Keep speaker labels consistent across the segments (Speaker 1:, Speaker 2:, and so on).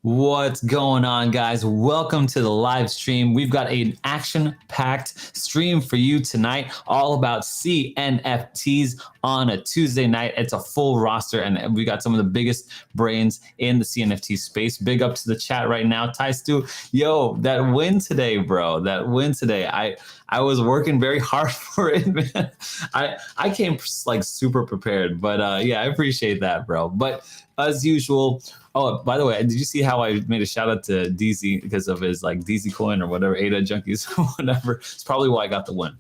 Speaker 1: What's going on, guys? Welcome to the live stream. We've got an action-packed stream for you tonight, all about CNFTs on a Tuesday night. It's a full roster, and we got some of the biggest brains in the CNFT space. Big up to the chat right now. Ty Stu, yo, that win today, bro. That win today. I was working very hard for it, man. I came like super prepared, but yeah, I appreciate that, bro. But as usual. Oh, by the way, did you see how I made a shout out to DZ because of his like DZ coin or whatever, ADA Junkies, whatever? It's probably why I got the win.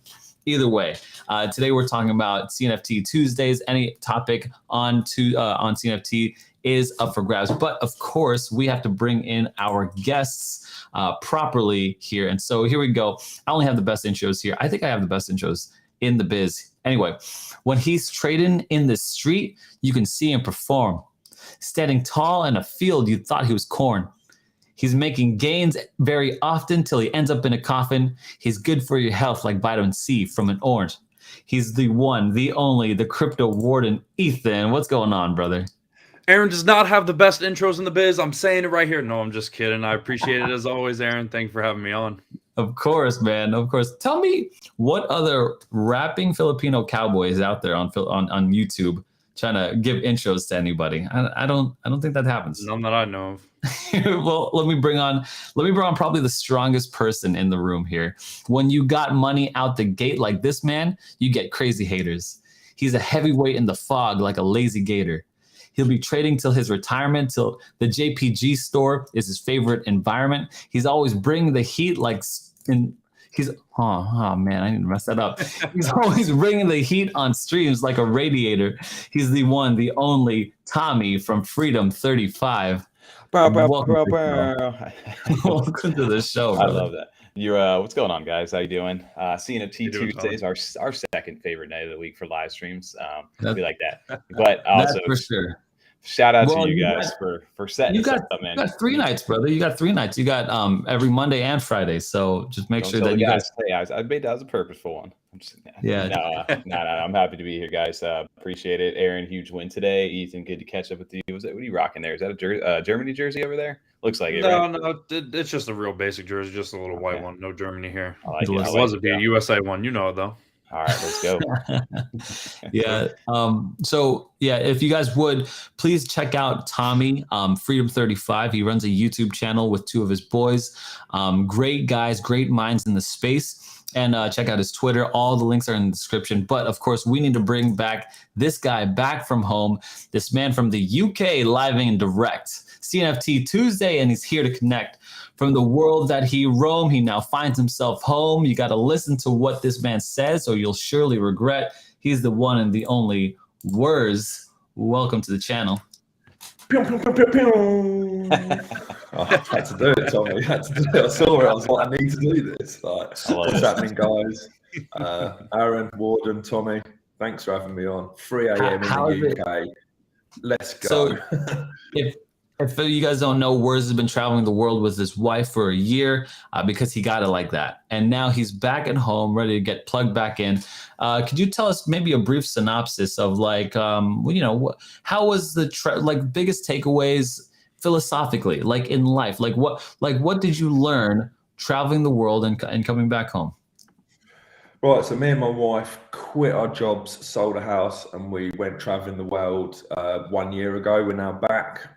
Speaker 1: Either way, today we're talking about CNFT Tuesdays. Any topic on CNFT is up for grabs, but of course we have to bring in our guests properly here. And so here we go. I only have the best intros here. I think I have the best intros in the biz. Anyway, when he's trading in the street, you can see him perform. Standing tall in a field, you thought he was corn. He's making gains very often till he ends up in a coffin. He's good for your health like vitamin C from an orange. He's the one, the only, the crypto warden, Ethan. What's going on, brother?
Speaker 2: Aaron does not have the best intros in the biz. I'm saying it right here. No, I'm just kidding. I appreciate it as always, Aaron. Thank you for having me on.
Speaker 1: Of course, man. Of course. Tell me what other rapping Filipino cowboys out there on YouTube trying to give intros to anybody. I don't think that happens.
Speaker 2: None that I know of.
Speaker 1: Well, let me bring on probably the strongest person in the room here. When you got money out the gate like this man, you get crazy haters. He's a heavyweight in the fog like a lazy gator. He'll be trading till his retirement, till the JPG store is his favorite environment. He's always bringing the heat oh man, I didn't mess that up. He's always bringing the heat on streams like a radiator. He's the one, the only Tommy from Freedom 35. Welcome to the show, brother.
Speaker 3: I love that. What's going on, guys? How you doing? CNFT Tuesdays, our second favorite night of the week for live streams. We like that. But also,
Speaker 1: for sure.
Speaker 3: Shout out to you guys for setting us up, man.
Speaker 1: You got 3 nights, brother. You got 3 nights. You got every Monday and Friday. So just make sure that you guys.
Speaker 3: I made that as a purposeful one.
Speaker 1: Yeah.
Speaker 3: No. I'm happy to be here, guys. Appreciate it. Aaron, huge win today. Ethan, good to catch up with you. What are you rocking there? Is that a Germany jersey over there? Looks like it.
Speaker 2: No, it's just a real basic jersey, just a little white one. No Germany here.
Speaker 3: It
Speaker 2: was a USA one, you know it though.
Speaker 3: All right, let's go.
Speaker 1: Yeah. So yeah, if you guys would please check out Tommy, Freedom 35. He runs a YouTube channel with 2 of his boys. Great guys, great minds in the space. And check out his Twitter. All the links are in the description. But of course, we need to bring back this guy back from home. This man from the UK, live and direct. CNFT Tuesday, and he's here to connect. From the world that he roamed, he now finds himself home. You got to listen to what this man says, or you'll surely regret. He's the one and the only Werz. Welcome to the channel.
Speaker 4: I had to do it, Tommy. I had to do it. I saw it. I was like, I need to do this. What's happening, guys? Aaron, Warden, Tommy, thanks for having me on. 3 a.m. in the UK. Let's go.
Speaker 1: So, if you guys don't know, Werz has been traveling the world with his wife for a year because he got it like that. And now he's back at home, ready to get plugged back in. Could you tell us maybe a brief synopsis of how was the biggest takeaways philosophically, like in life? What did you learn traveling the world and coming back home?
Speaker 4: Right, so me and my wife quit our jobs, sold a house, and we went traveling the world 1 year ago. We're now back.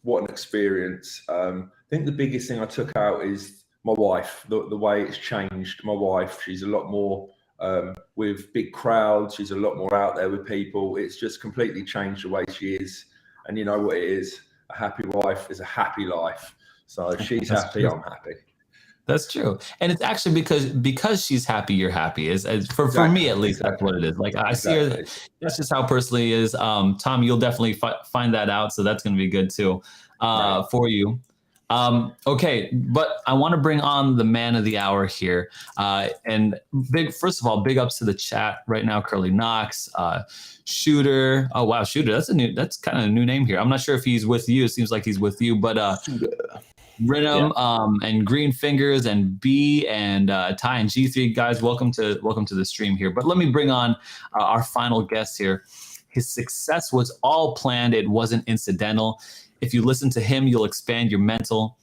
Speaker 4: What an experience. I think the biggest thing I took out is my wife, the way it's changed. My wife, she's a lot more with big crowds. She's a lot more out there with people. It's just completely changed the way she is. And you know what it is? A happy wife is a happy life. So if she's happy, I'm happy.
Speaker 1: That's true. And it's actually because she's happy, you're happy. For me, at least, that's what it is. Like I see her, that's just how personally is. Tom, you'll definitely find that out. So that's going to be good too for you. Okay, but I want to bring on the man of the hour here. And first of all, big ups to the chat right now. Curly Knox, Shooter. Oh wow, Shooter. That's kind of a new name here. I'm not sure if he's with you. It seems like he's with you, but Rhythm, and Green Fingers and B and Ty and G3 guys, welcome to the stream here. But let me bring on our final guest here. His success was all planned. It wasn't incidental. If you listen to him, you'll expand your mental.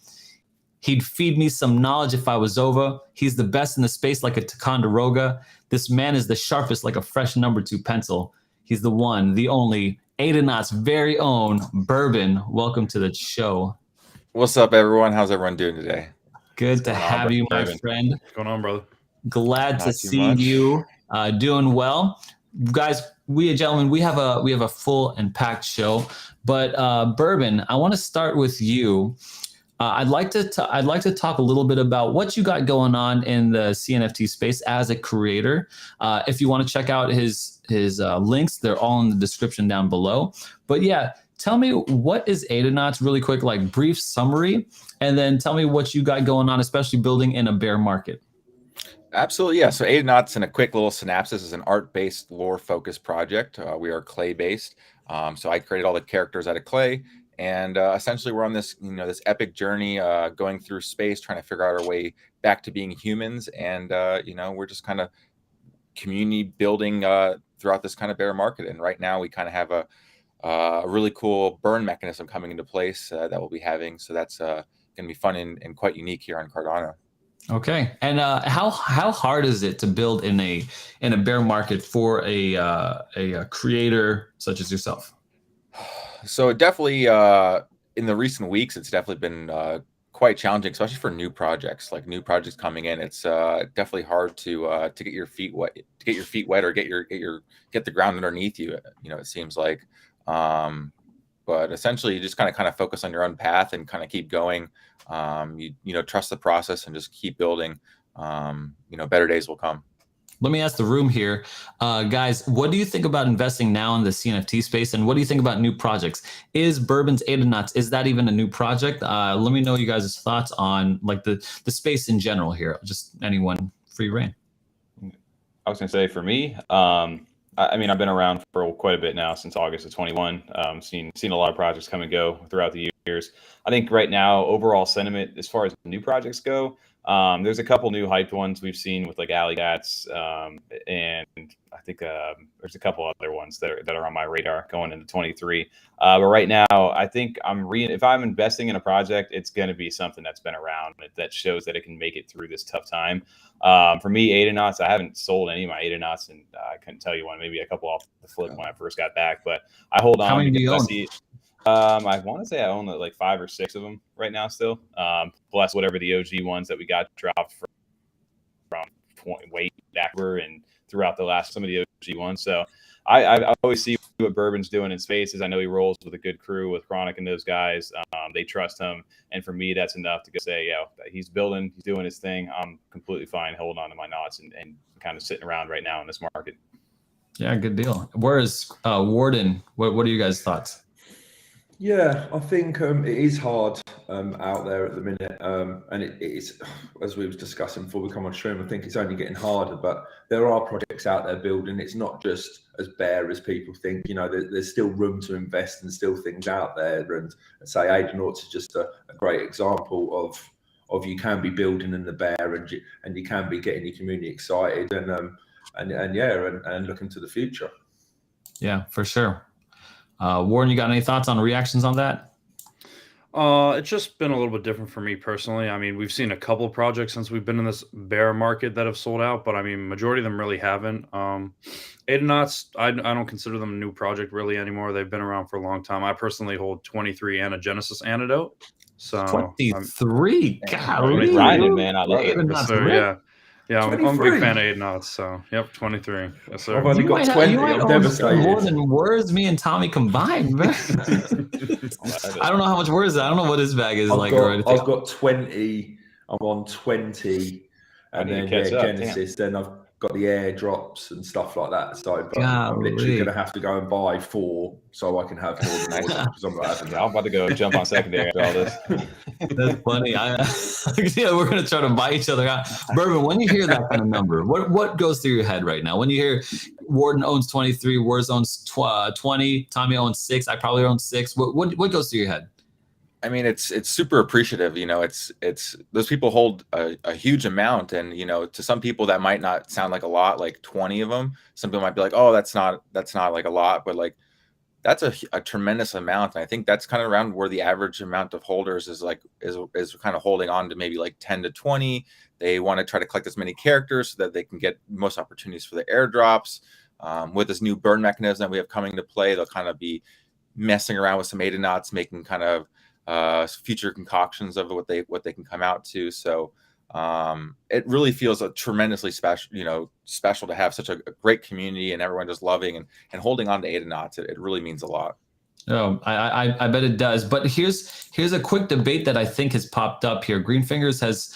Speaker 1: He'd feed me some knowledge if I was over. He's the best in the space like a Ticonderoga. This man is the sharpest like a fresh number 2 pencil. He's the one, the only, Adanauts' very own Bourbon. Welcome to the show.
Speaker 5: What's up, everyone? How's everyone doing today?
Speaker 1: Good to have you, my friend.
Speaker 2: What's going on, brother?
Speaker 1: Glad to see you doing well. Guys, gentlemen, we have a full and packed show. But Bourbon, I want to start with you. I'd like to talk a little bit about what you got going on in the CNFT space as a creator. If you want to check out his links, they're all in the description down below. But yeah, tell me, what is Adanauts really quick, like brief summary, and then tell me what you got going on, especially building in a bear market.
Speaker 5: Absolutely, yeah. So Adanauts, in a quick little synopsis, is an art-based, lore-focused project. We are clay-based. So I created all the characters out of clay. And essentially, we're on this, this epic journey, going through space, trying to figure out our way back to being humans. And we're just kind of community building throughout this kind of bear market. And right now, we kind of have a really cool burn mechanism coming into place that we'll be having. So that's going to be fun and quite unique here on Cardano.
Speaker 1: Okay. And how hard is it to build in a bear market for a creator such as yourself?
Speaker 5: So definitely in the recent weeks, it's definitely been quite challenging, especially for new projects. Like new projects coming in, it's definitely hard to get your feet wet, or get the ground underneath you. It seems like, but essentially, you just kind of focus on your own path and kind of keep going. Trust the process and just keep building. Better days will come.
Speaker 1: Let me ask the room here, guys, what do you think about investing now in the CNFT space? And what do you think about new projects? Is Bourbon's Adanauts, is that even a new project? Let me know you guys' thoughts on like the space in general here. Just anyone, free reign.
Speaker 3: I was going to say for me, I mean, I've been around for quite a bit now, since August of 21. Seen a lot of projects come and go throughout the years. I think right now, overall sentiment as far as new projects go, there's a couple new hyped ones we've seen with like Alley Gats, and I think there's a couple other ones that are on my radar going into 23. But right now, I think if I'm investing in a project, it's going to be something that's been around that shows that it can make it through this tough time. For me, Adanauts, I haven't sold any of my Adanauts, and I couldn't tell you one, maybe a couple off the flip when I first got back, but I hold on.
Speaker 1: How many do you own?
Speaker 3: I want to say I own like 5 or 6 of them right now still, plus whatever the OG ones that we got dropped from way back and throughout the last, some of the OG ones. So I always see what Bourbon's doing in spaces. I know he rolls with a good crew with Chronic and those guys. They trust him. And for me, that's enough to go say, yeah, he's building, he's doing his thing. I'm completely fine holding on to my knots and kind of sitting around right now in this market.
Speaker 1: Yeah, good deal. Whereas Warden, what are you guys' thoughts?
Speaker 4: Yeah, I think it is hard out there at the minute, and it is, as we were discussing before we come on stream, I think it's only getting harder, but there are projects out there building. It's not just as bare as people think. There's still room to invest and still things out there, and say Adanauts is just a great example of you can be building in the bare, and you can be getting your community excited and looking to the future. Yeah,
Speaker 1: for sure. Warren, you got any thoughts on reactions on that?
Speaker 2: It's just been a little bit different for me personally. I mean, we've seen a couple of projects since we've been in this bear market that have sold out, but I mean, majority of them really haven't. Adanauts, I don't consider them a new project really anymore. They've been around for a long time. I personally hold 23 and a Genesis Antidote. So
Speaker 1: 23, golly,
Speaker 3: grinding, man. I love it.
Speaker 2: Yes, sir, yeah, I'm a big fan of Adanauts, so yep, 23. Yes, sir.
Speaker 4: I've only got 20. I'm devastated.
Speaker 1: More than Werz, me and Tommy combined, man. I don't know how much Werz. I don't know what his bag is like.
Speaker 4: I've got 20. I'm on 20, and then Genesis. Then I've got the airdrops and stuff like that. So I'm literally going to have to go and buy 4 so I can have more than because I'm not having that.
Speaker 3: I'm about to go jump on secondary after all this.
Speaker 1: That's funny. We're going to try to buy each other out. Bourbon, when you hear that kind of number, what goes through your head right now? When you hear Warden owns 23, Werz owns 20, Tommy owns 6, I probably own 6. What goes through your head?
Speaker 5: I mean, it's super appreciative. It's those people hold a huge amount, and to some people that might not sound like a lot, like 20 of them. Some people might be like, oh, that's not like a lot, but like that's a tremendous amount. And I think that's kind of around where the average amount of holders is kind of holding on to maybe like 10 to 20. They want to try to collect as many characters so that they can get most opportunities for the airdrops. With this new burn mechanism that we have coming to play, they'll kind of be messing around with some Adanauts, making kind of future concoctions of what they can come out to. So it really feels a tremendously special to have such a great community and everyone just loving and holding on to Adanauts. It really means a lot.
Speaker 1: Oh, I bet it does. But here's a quick debate that I think has popped up here. Greenfingers has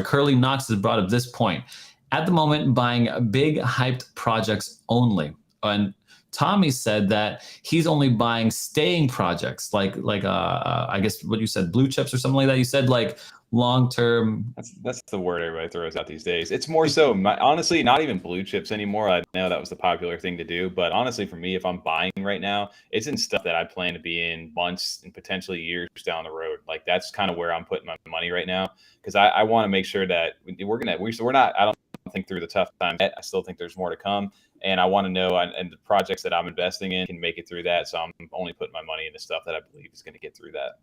Speaker 1: Curly Knox has brought up this point. At the moment, buying big hyped projects only. And Tommy said that he's only buying staying projects, like I guess what you said, blue chips or something like that. You said like long term.
Speaker 3: That's the word everybody throws out these days. It's more so, honestly, not even blue chips anymore. I know that was the popular thing to do, but honestly, for me, if I'm buying right now, it's in stuff that I plan to be in months and potentially years down the road. Like that's kind of where I'm putting my money right now, because I want to make sure that we're not. I don't think through the tough times yet. I still think there's more to come. And I want to know, and the projects that I'm investing in can make it through that. So I'm only putting my money into stuff that I believe is going to get through that.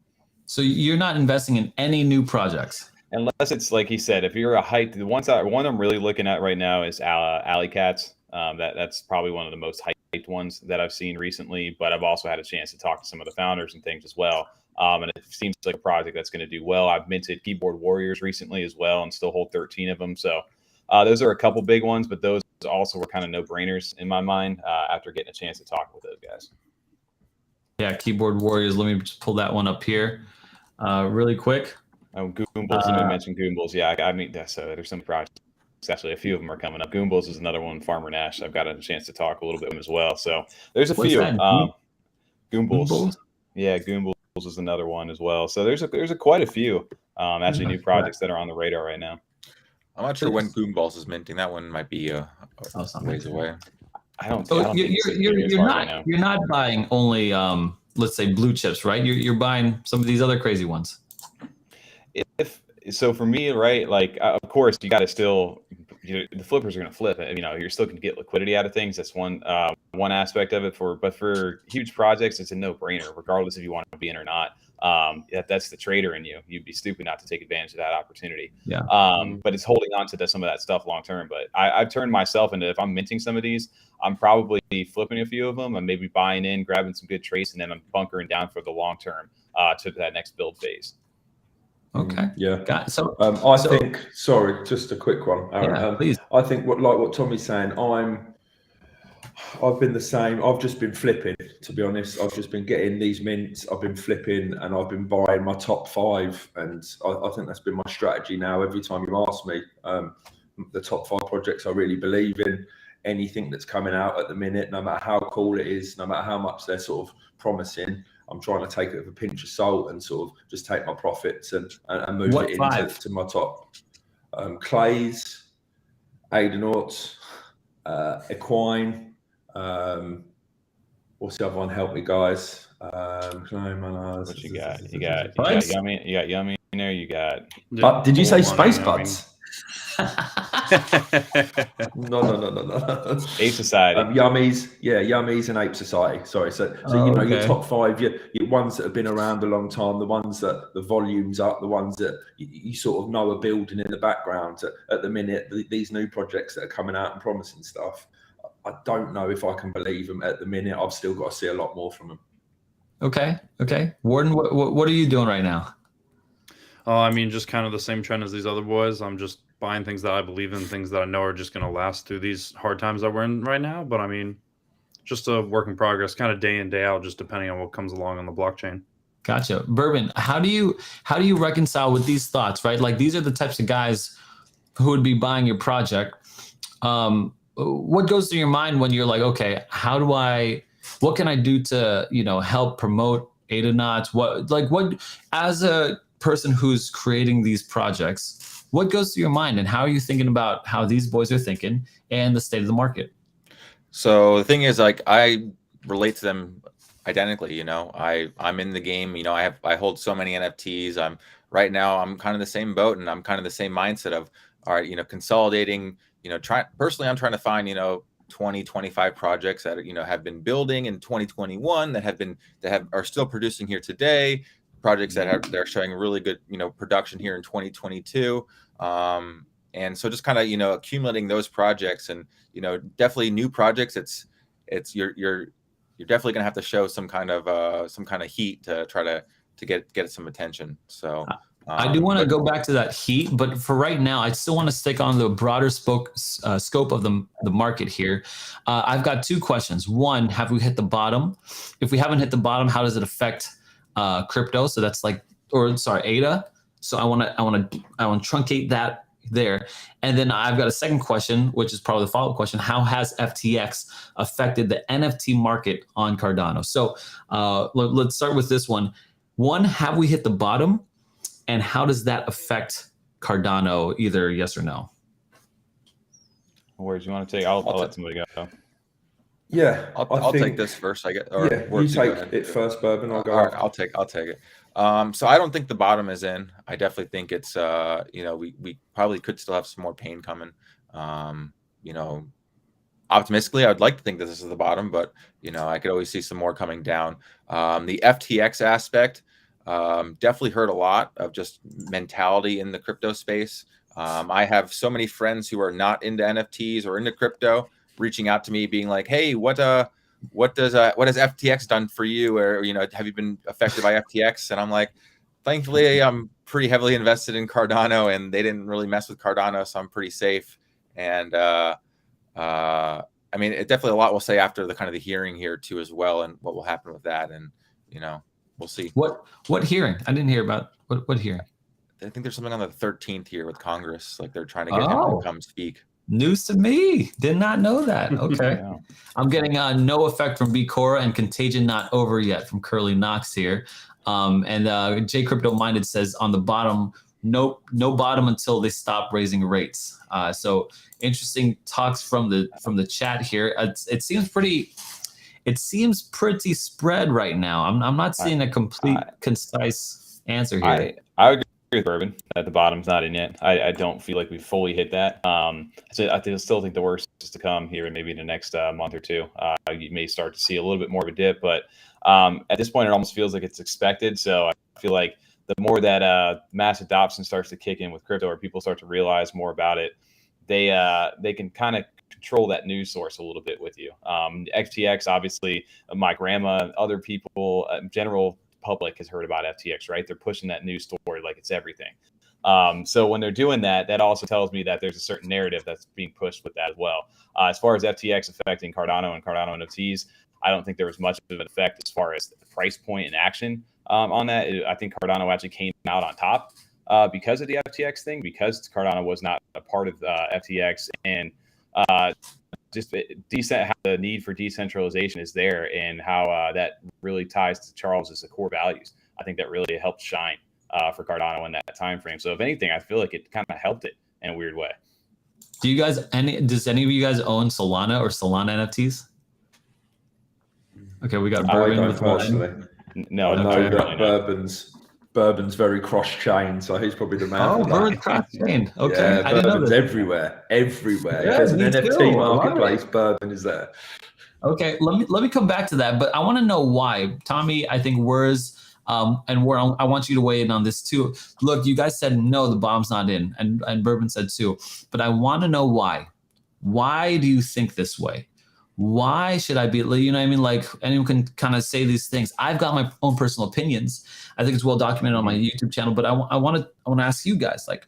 Speaker 1: So you're not investing in any new projects?
Speaker 3: Unless it's like he said, if you're a hype, the one I'm really looking at right now is Alley Cats. That's probably one of the most hyped ones that I've seen recently, but I've also had a chance to talk to some of the founders and things as well. And it seems like a project that's going to do well. I've minted Keyboard Warriors recently as well and still hold 13 of them. So those are a couple big ones, but those also were kind of no-brainers in my mind after getting a chance to talk with those guys.
Speaker 1: Yeah, Keyboard Warriors. Let me just pull that one up here really quick.
Speaker 3: Oh, Goombles. Let me mention Goombles. Yeah, I mean, so there's some projects. Actually, a few of them are coming up. Goombles is another one. Farmer Nash. I've got a chance to talk a little bit with him as well. So there's a few. Goombles. Yeah, Goombles is another one as well. So there's quite a few actually new projects that are on the radar right now.
Speaker 5: I'm not sure when Goomballs is minting. That one might be a ways away.
Speaker 3: I don't.
Speaker 1: You're not buying only let's say blue chips, right? You're buying some of these other crazy ones.
Speaker 3: So for me, right, like of course you got to still, the flippers are going to flip. You're still going to get liquidity out of things. That's one aspect of it. But for huge projects, it's a no-brainer, regardless if you want to be in or not. That's the trader in you. You'd be stupid not to take advantage of that opportunity.
Speaker 1: Yeah.
Speaker 3: But it's holding on to some of that stuff long term. But I've turned myself into, if I'm minting some of these, I'm probably flipping a few of them. I'm maybe buying in, grabbing some good trades, and then I'm bunkering down for the long term to that next build phase.
Speaker 1: Okay.
Speaker 4: Yeah.
Speaker 1: I
Speaker 4: think. Sorry, just a quick one, Aaron.
Speaker 1: Yeah, please.
Speaker 4: I think what Tommy's saying. I've been the same. I've just been flipping, to be honest. I've just been getting these mints. I've been flipping, and I've been buying my top 5. And I think that's been my strategy now. Every time you ask me, the top 5 projects I really believe in. Anything that's coming out at the minute, no matter how cool it is, no matter how much they're sort of promising, I'm trying to take it with a pinch of salt and sort of just take my profits and move it into my top. Clays, Adanauts, Equine. What's the other one? Help me, guys.
Speaker 3: What you got? You got Yummy. You got Yummy in there. You got.
Speaker 4: But did you say Space Buds? No.
Speaker 3: Ape Society.
Speaker 4: Yummies and Ape Society. Sorry. So your top 5, your ones that have been around a long time, the ones that the volume's up, the ones that you sort of know are building in the background. At the minute, these new projects that are coming out and promising stuff, I don't know if I can believe them at the minute. I've still got to see a lot more from them.
Speaker 1: Okay. Warden, what are you doing right now?
Speaker 2: I mean, just kind of the same trend as these other boys. I'm just buying things that I believe in, things that I know are just going to last through these hard times that we're in right now. But I mean, just a work in progress, kind of day in, day out, just depending on what comes along on the blockchain.
Speaker 1: Gotcha. Bourbon, how do you reconcile with these thoughts, right? Like these are the types of guys who would be buying your project. What goes through your mind when you're like, okay, what can I do to, help promote Adanauts? What as a person who's creating these projects, what goes through your mind and how are you thinking about how these boys are thinking and the state of the market?
Speaker 5: So the thing is, like, I relate to them identically. I'm in the game. I hold so many NFTs. I'm kind of the same boat, and I'm kind of the same mindset of, all right, consolidating. I'm trying to find, 20, 25 projects that have been building in 2021 that are still producing here today. Projects they're showing really good production here in 2022. And so just kind of accumulating those projects, and definitely new projects. It's you're definitely gonna have to show some kind of heat to try to get some attention. So
Speaker 1: I do want to go back to that heat, but for right now, I still want to stick on the broader scope of the market here. I've got two questions. One, have we hit the bottom? If we haven't hit the bottom, how does it affect crypto? So that's ADA. So I want to truncate that there. And then I've got a second question, which is probably the follow-up question. How has FTX affected the NFT market on Cardano? So let's start with this one. One, have we hit the bottom? And how does that affect Cardano, either yes or no?
Speaker 3: Where do you want to take? I'll let somebody go.
Speaker 4: Yeah,
Speaker 5: I'll take this first, I guess.
Speaker 4: You take it first, Bourbon. I'll go.
Speaker 5: All right, I'll take it. So I don't think the bottom is in. I definitely think it's we probably could still have some more pain coming. Optimistically, I would like to think that this is the bottom, but I could always see some more coming down. The FTX aspect definitely heard a lot of just mentality in the crypto space. I have so many friends who are not into NFTs or into crypto reaching out to me being like, hey, what has FTX done for you? Or, have you been affected by FTX? And I'm like, thankfully, I'm pretty heavily invested in Cardano, and they didn't really mess with Cardano, so I'm pretty safe. And I mean, it definitely a lot we'll say after the hearing here too as well, and what will happen with that. And, we'll see.
Speaker 1: What hearing? I didn't hear about what hearing.
Speaker 5: I think there's something on the 13th here with Congress. Like they're trying to get him to come speak.
Speaker 1: News to me. Did not know that. Okay.
Speaker 3: Yeah.
Speaker 1: I'm getting no effect from B Cora and Contagion not over yet from Curly Knox here. And J Crypto Minded says on the bottom, no bottom until they stop raising rates. So interesting talks from the chat here. It seems pretty spread right now. I'm not seeing a complete concise answer here.
Speaker 3: I would agree with Bourbon that the bottom's not in yet. I don't feel like we fully hit that. So I still think the worst is to come here, and maybe in the next month or two. You may start to see a little bit more of a dip, but at this point, it almost feels like it's expected. So I feel like the more that mass adoption starts to kick in with crypto, or people start to realize more about it, they can kind of control that news source a little bit with you. FTX, obviously, my grandma, other people, general public has heard about FTX, right? They're pushing that news story like it's everything. So when they're doing that, that also tells me that there's a certain narrative that's being pushed with that as well. As far as FTX affecting Cardano and Cardano NFTs, I don't think there was much of an effect as far as the price point and action on that. I think Cardano actually came out on top because of the FTX thing, because Cardano was not a part of FTX, and just how the need for decentralization is there, and how that really ties to Charles's core values. I think that really helped shine for Cardano in that time frame. So if anything, I feel like it kind of helped it in a weird way.
Speaker 1: Does any of you guys own Solana or Solana NFTs? Okay, we got Bourbon with
Speaker 4: personally.
Speaker 3: No,
Speaker 4: I know that Bourbon's very cross-chain, so he's probably the man.
Speaker 1: Oh,
Speaker 4: for that.
Speaker 1: Bourbon's cross-chain. Okay,
Speaker 4: yeah,
Speaker 1: I didn't know
Speaker 4: Bourbon's
Speaker 1: that.
Speaker 4: everywhere.
Speaker 1: Yeah,
Speaker 4: If there's an
Speaker 1: me
Speaker 4: NFT
Speaker 1: too.
Speaker 4: marketplace, Bourbon is there.
Speaker 1: Okay, let me come back to that, but I want to know why. Tommy, I think Werz, and Warden, I want you to weigh in on this too. Look, you guys said no, the bomb's not in, and Bourbon said too, but I want to know why. Why do you think this way? Why should I be, you know what I mean? Like, anyone can kind of say these things. I've got my own personal opinions. I think it's well documented on my YouTube channel, but I want to ask you guys, like,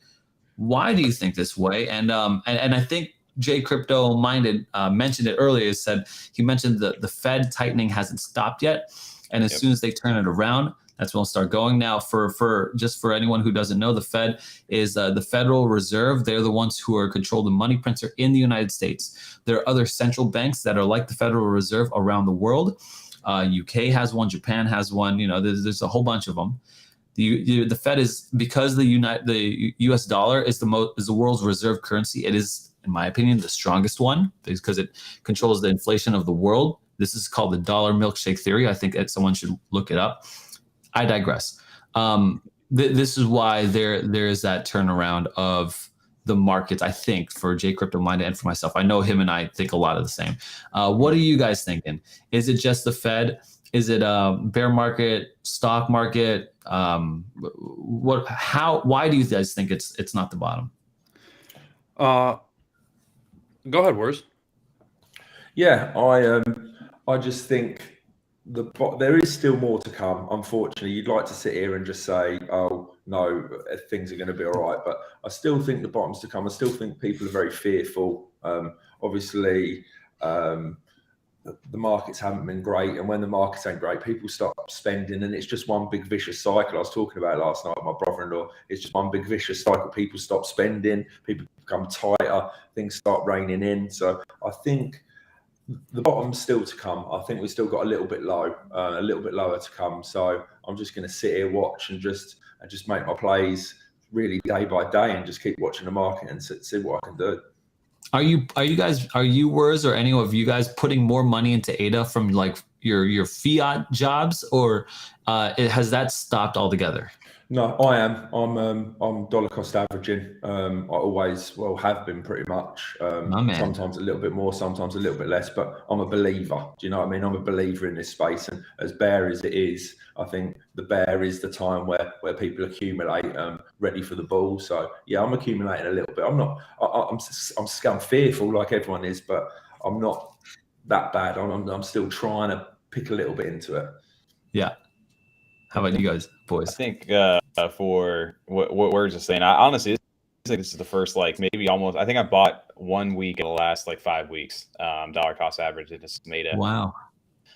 Speaker 1: why do you think this way? And I think J Crypto Minded mentioned it earlier. He mentioned the Fed tightening hasn't stopped yet, and as soon as they turn it around, that's when we'll start going. Now, for anyone who doesn't know, the Fed is the Federal Reserve. They're the ones who control the money printer in the United States. There are other central banks that are like the Federal Reserve around the world. UK has one, Japan has one. There's a whole bunch of them. The Fed is, because the U.S. dollar is the world's reserve currency. It is, in my opinion, the strongest one because it controls the inflation of the world. This is called the dollar milkshake theory. I think someone should look it up. I digress. This is why there is that turnaround of the markets, I think, for J Crypto Minded and for myself. I know him and I think a lot of the same. What are you guys thinking? Is it just the Fed? Is it a bear market, stock market? Why do you guys think it's not the bottom?
Speaker 2: Go ahead, Werz.
Speaker 4: Yeah, I just think there is still more to come. Unfortunately, you'd like to sit here and just say, "Oh no, things are going to be all right," but I still think the bottom's to come. I still think people are very fearful. Obviously, the markets haven't been great, and when the markets ain't great, people start spending, and it's just one big vicious cycle. I was talking about it last night with my brother-in-law. It's just one big vicious cycle. People stop spending, people become tighter, things start raining in. So I think the bottom's still to come. I think we've still got a little bit low, a little bit lower to come. So I'm just going to sit here, watch, and just make my plays really day by day, and just keep watching the market and see what I can do.
Speaker 1: Are you Werz or any of you guys putting more money into ADA from like your fiat jobs, or has that stopped altogether?
Speaker 4: No, I am. I'm dollar cost averaging. I always have been pretty much. Sometimes a little bit more, sometimes a little bit less. But I'm a believer. Do you know what I mean? I'm a believer in this space, and as bear as it is, I think the bear is the time where people accumulate, ready for the bull. So yeah, I'm accumulating a little bit. I'm not. I'm fearful like everyone is, but I'm not that bad. I'm still trying to pick a little bit into it.
Speaker 1: Yeah. How about you guys, boys?
Speaker 3: I think for what we're just saying, I honestly think this is the first, like, maybe almost, I think I bought 1 week in the last like 5 weeks, dollar cost average. It just made it.
Speaker 1: Wow.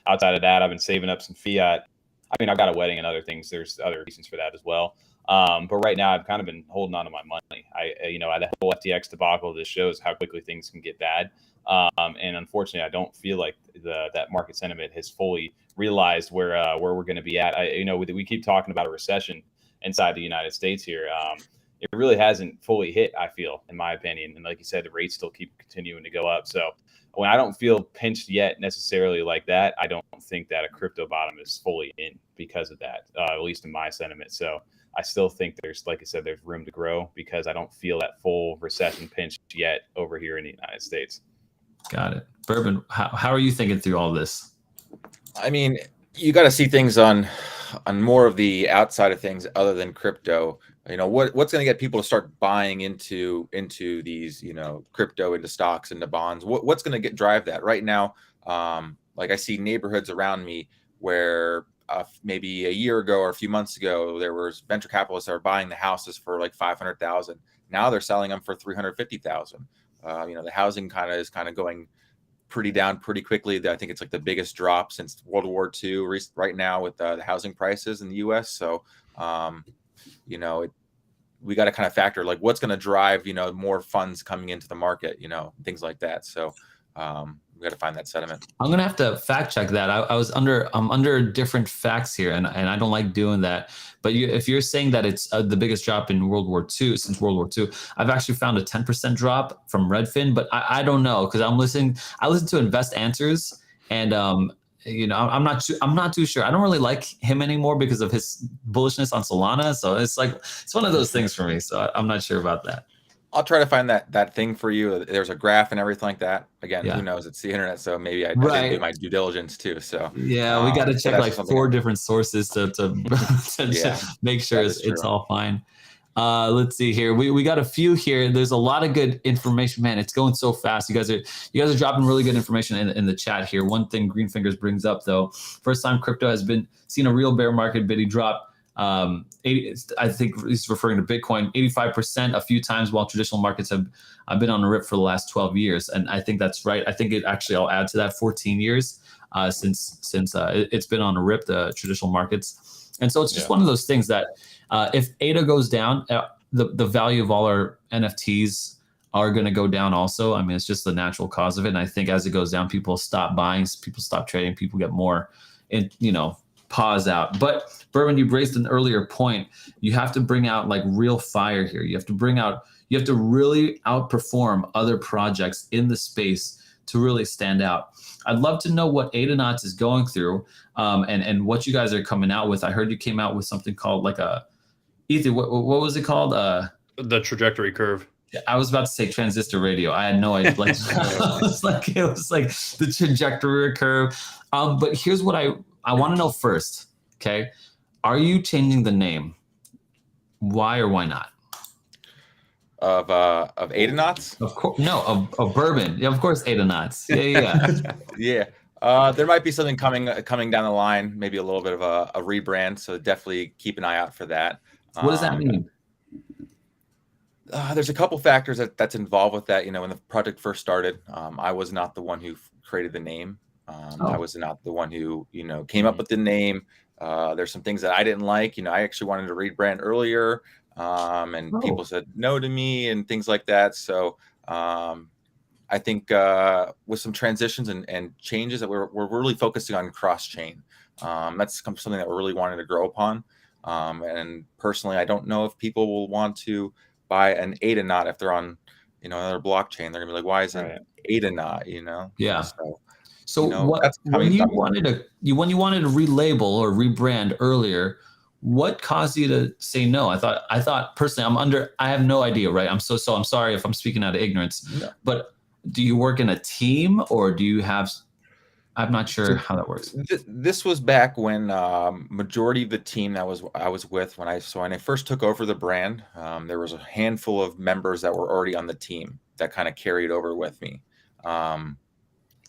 Speaker 1: Outside
Speaker 3: of that, I've been saving up some fiat. I mean, I've got a wedding and other things. There's other reasons for that as well. But right now, I've kind of been holding on to my money. The whole FTX debacle just shows how quickly things can get bad. And unfortunately, I don't feel like that market sentiment has fully realized where we're going to be at. We keep talking about a recession inside the United States here. It really hasn't fully hit, I feel, in my opinion. And like you said, the rates still keep continuing to go up. So when I don't feel pinched yet necessarily like that, I don't think that a crypto bottom is fully in because of that, at least in my sentiment. So I still think there's, like I said, there's room to grow because I don't feel that full recession pinch yet over here in the United States.
Speaker 1: Got it. Bourbon, how are you thinking through all this?
Speaker 5: I mean, you got to see things on more of the outside of things other than crypto. What's going to get people to start buying into these, crypto, into stocks, into bonds? What's going to drive that right now? Like I see neighborhoods around me where maybe a year ago or a few months ago, there was venture capitalists that were buying the houses for like $500,000. Now they're selling them for $350,000. The housing is going pretty down pretty quickly. I think it's like the biggest drop since World War II right now with the housing prices in the U.S. So, we got to kind of factor like what's going to drive, more funds coming into the market, things like that. So we got to find that sentiment.
Speaker 1: I'm going to have to fact check that. I'm under different facts here, and I don't like doing that. But if you're saying that it's the biggest drop in World War II since World War II, I've actually found a 10% drop from Redfin, but I don't know because I listen to Invest Answers, and I'm not too sure. I don't really like him anymore because of his bullishness on Solana. So it's one of those things for me. So I'm not sure about that.
Speaker 5: I'll try to find that thing for you. There's a graph and everything like that. Again, Who knows? It's the internet, so maybe I didn't do my due diligence too. So
Speaker 1: yeah, we got to check like 4 different sources to make sure it's all fine. Let's see here. We got a few here. There's a lot of good information, man. It's going so fast. You guys are dropping really good information in the chat here. One thing Green Fingers brings up though, first time crypto has seen a real bear market, biddy drop. 80, I think he's referring to Bitcoin, 85% a few times, while traditional markets have been on a rip for the last 12 years. And I think that's right. I think I'll add to that 14 years since it's been on a rip, the traditional markets. And so it's just one of those things that if ADA goes down, the value of all our NFTs are going to go down also. I mean, it's just the natural cause of it. And I think as it goes down, people stop buying, people stop trading, people get more, pause out. But Bourbon, you raised an earlier point. You have to bring out like real fire here. You have to really outperform other projects in the space to really stand out. I'd love to know what Adanauts is going through and what you guys are coming out with. I heard you came out with something called like Ethan, what was it called?
Speaker 2: The trajectory curve.
Speaker 1: I was about to say transistor radio. I had no idea. Like, it was like the trajectory curve. But here's what I want to know first. Okay, are you changing the name? Why or why not?
Speaker 5: Of Adanauts?
Speaker 1: Of course, no. Of bourbon. Yeah, of course, Adanauts. Yeah.
Speaker 5: Yeah. There might be something coming down the line. Maybe a little bit of a rebrand. So definitely keep an eye out for that.
Speaker 1: What does that mean?
Speaker 5: There's a couple factors that's involved with that. When the project first started, I was not the one who created the name. I was not the one who, came up with the name. There's some things that I didn't like. I actually wanted to rebrand earlier, and people said no to me and things like that. So I think with some transitions and changes that we're really focusing on cross-chain. That's something that we're really wanting to grow upon. And personally, I don't know if people will want to buy an Adanaut if they're on, another blockchain. They're gonna be like, why is it Adanaut?
Speaker 1: Yeah. So
Speaker 5: when
Speaker 1: you wanted to relabel or rebrand earlier, what caused you to say no? I thought personally, I have no idea, right? I'm sorry if I'm speaking out of ignorance, but do you work in a team or do you have? I'm not sure how that works.
Speaker 5: This was back when majority of the team that I was with when I first took over the brand, there was a handful of members that were already on the team that kind of carried over with me.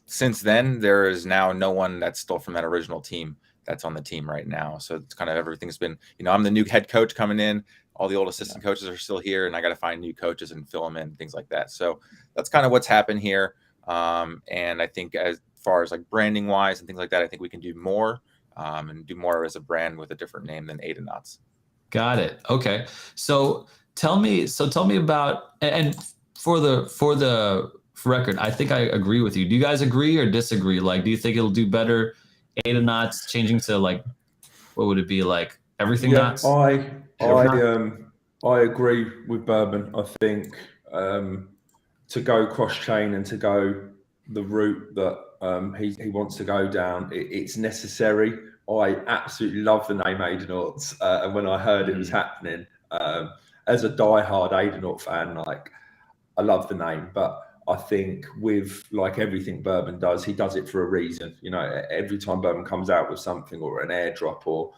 Speaker 5: Since then, there is now no one that's still from that original team that's on the team right now. So it's kind of everything's been, I'm the new head coach coming in. All the old assistant coaches are still here, and I got to find new coaches and fill them in, things like that. So that's kind of what's happened here. And I think as far as like branding wise and things like that, I think we can do more and do more as a brand with a different name than Adanauts.
Speaker 1: Got it. Okay. So tell me about, and for the record, I think I agree with you. Do you guys agree or disagree? Like, do you think it'll do better Adanauts changing to like, what would it be like? Everything Knots?
Speaker 4: I agree with Bourbon. I think to go cross-chain and to go the route that he wants to go down, it's necessary. I absolutely love the name Adanauts, and when I heard it was happening, as a diehard Adanaut fan, like I love the name, but I think with like everything Bourbon does, he does it for a reason. Every time Bourbon comes out with something or an airdrop or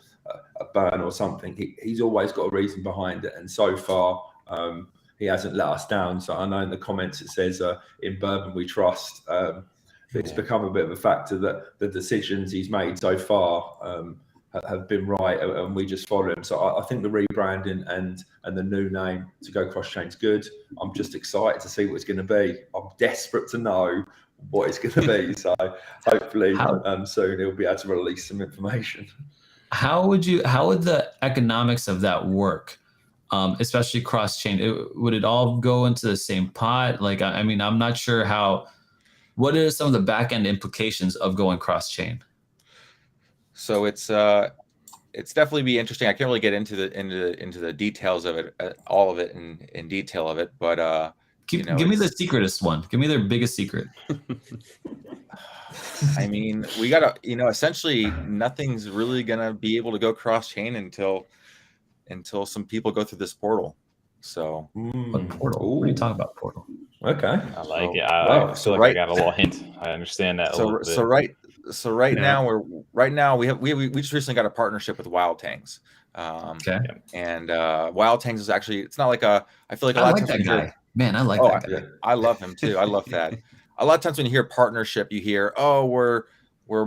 Speaker 4: a burn or something, he's always got a reason behind it. And so far, he hasn't let us down. So I know in the comments it says, in Bourbon we trust. It's become a bit of a factor that the decisions he's made so far have been right, and we just follow him. So I think the rebranding and the new name to go cross-chain is good. I'm just excited to see what it's going to be. I'm desperate to know what it's going to be. So hopefully soon he'll be able to release some information.
Speaker 1: How would the economics of that work? Especially cross-chain, would it all go into the same pot? Like, I mean, I'm not sure what are some of the back-end implications of going cross-chain?
Speaker 5: So it's definitely be interesting. I can't really get into the details of it, all of it in detail of it, but
Speaker 1: give me the secretest one. Give me their biggest secret.
Speaker 5: I mean, we gotta, essentially nothing's really gonna be able to go cross-chain until some people go through this portal. So
Speaker 1: What portal? What are you talking about, portal?
Speaker 4: Okay,
Speaker 3: I like it. I feel like I got a little hint. I understand that a little bit.
Speaker 5: So right now we just recently got a partnership with Wild Tangs.
Speaker 1: Okay.
Speaker 5: And Wild Tangs is actually, it's not like I feel like a
Speaker 1: I
Speaker 5: lot
Speaker 1: like
Speaker 5: of times
Speaker 1: that guy. Man, I like that guy.
Speaker 5: I love him too. I love that. A lot of times when you hear partnership, you hear, we're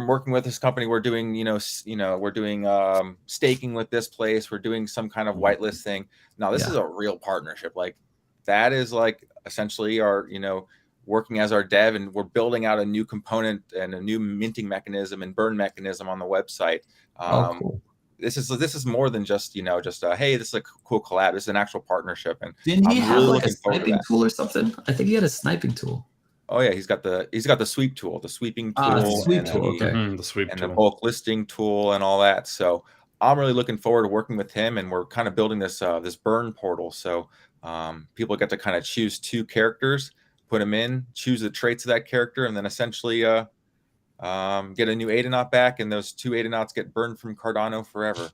Speaker 5: working with this company. We're doing, we're doing staking with this place. We're doing some kind of whitelist thing. Now this is a real partnership. Like that is like essentially our, working as our dev, and we're building out a new component and a new minting mechanism and burn mechanism on the website.
Speaker 1: Cool.
Speaker 5: This is more than just, hey, this is a cool collab. This is an actual partnership. And
Speaker 1: didn't he have like a sniping tool or something? I think he had a sniping tool.
Speaker 5: Oh yeah, he's got the sweep tool, the sweeping tool,
Speaker 1: the sweep tool,
Speaker 2: the sweep
Speaker 5: and
Speaker 2: tool,
Speaker 5: the bulk listing tool, and all that. So I'm really looking forward to working with him, and we're kind of building this this burn portal. So people get to kind of choose two characters, put them in, choose the traits of that character, and then essentially get a new Adanaut back, and those two Adanauts get burned from Cardano forever.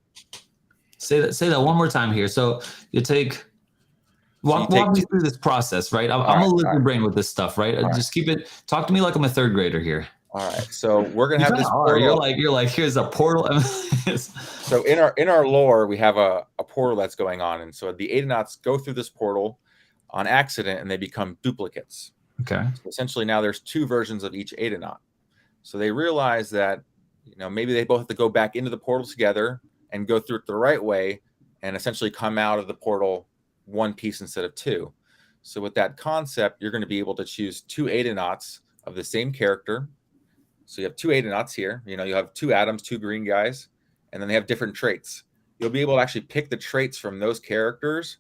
Speaker 1: Say that one more time here. So you take Walk me through this process, right? I'm a lizard brain with this stuff, right? Just talk to me like I'm a third grader here.
Speaker 5: All right, so we're gonna have this
Speaker 1: portal. You're like, here's a portal.
Speaker 5: So in our lore, we have a portal that's going on, and so the Adanauts go through this portal on accident, and they become duplicates.
Speaker 1: Okay.
Speaker 5: So essentially, now there's 2 versions of each Adanaut. So they realize that maybe they both have to go back into the portal together and go through it the right way, and essentially come out of the portal one piece instead of 2. So with that concept, you're going to be able to choose 2 Adanauts of the same character. So you have 2 Adanauts here. You have 2 Adams, 2 green guys, and then they have different traits. You'll be able to actually pick the traits from those characters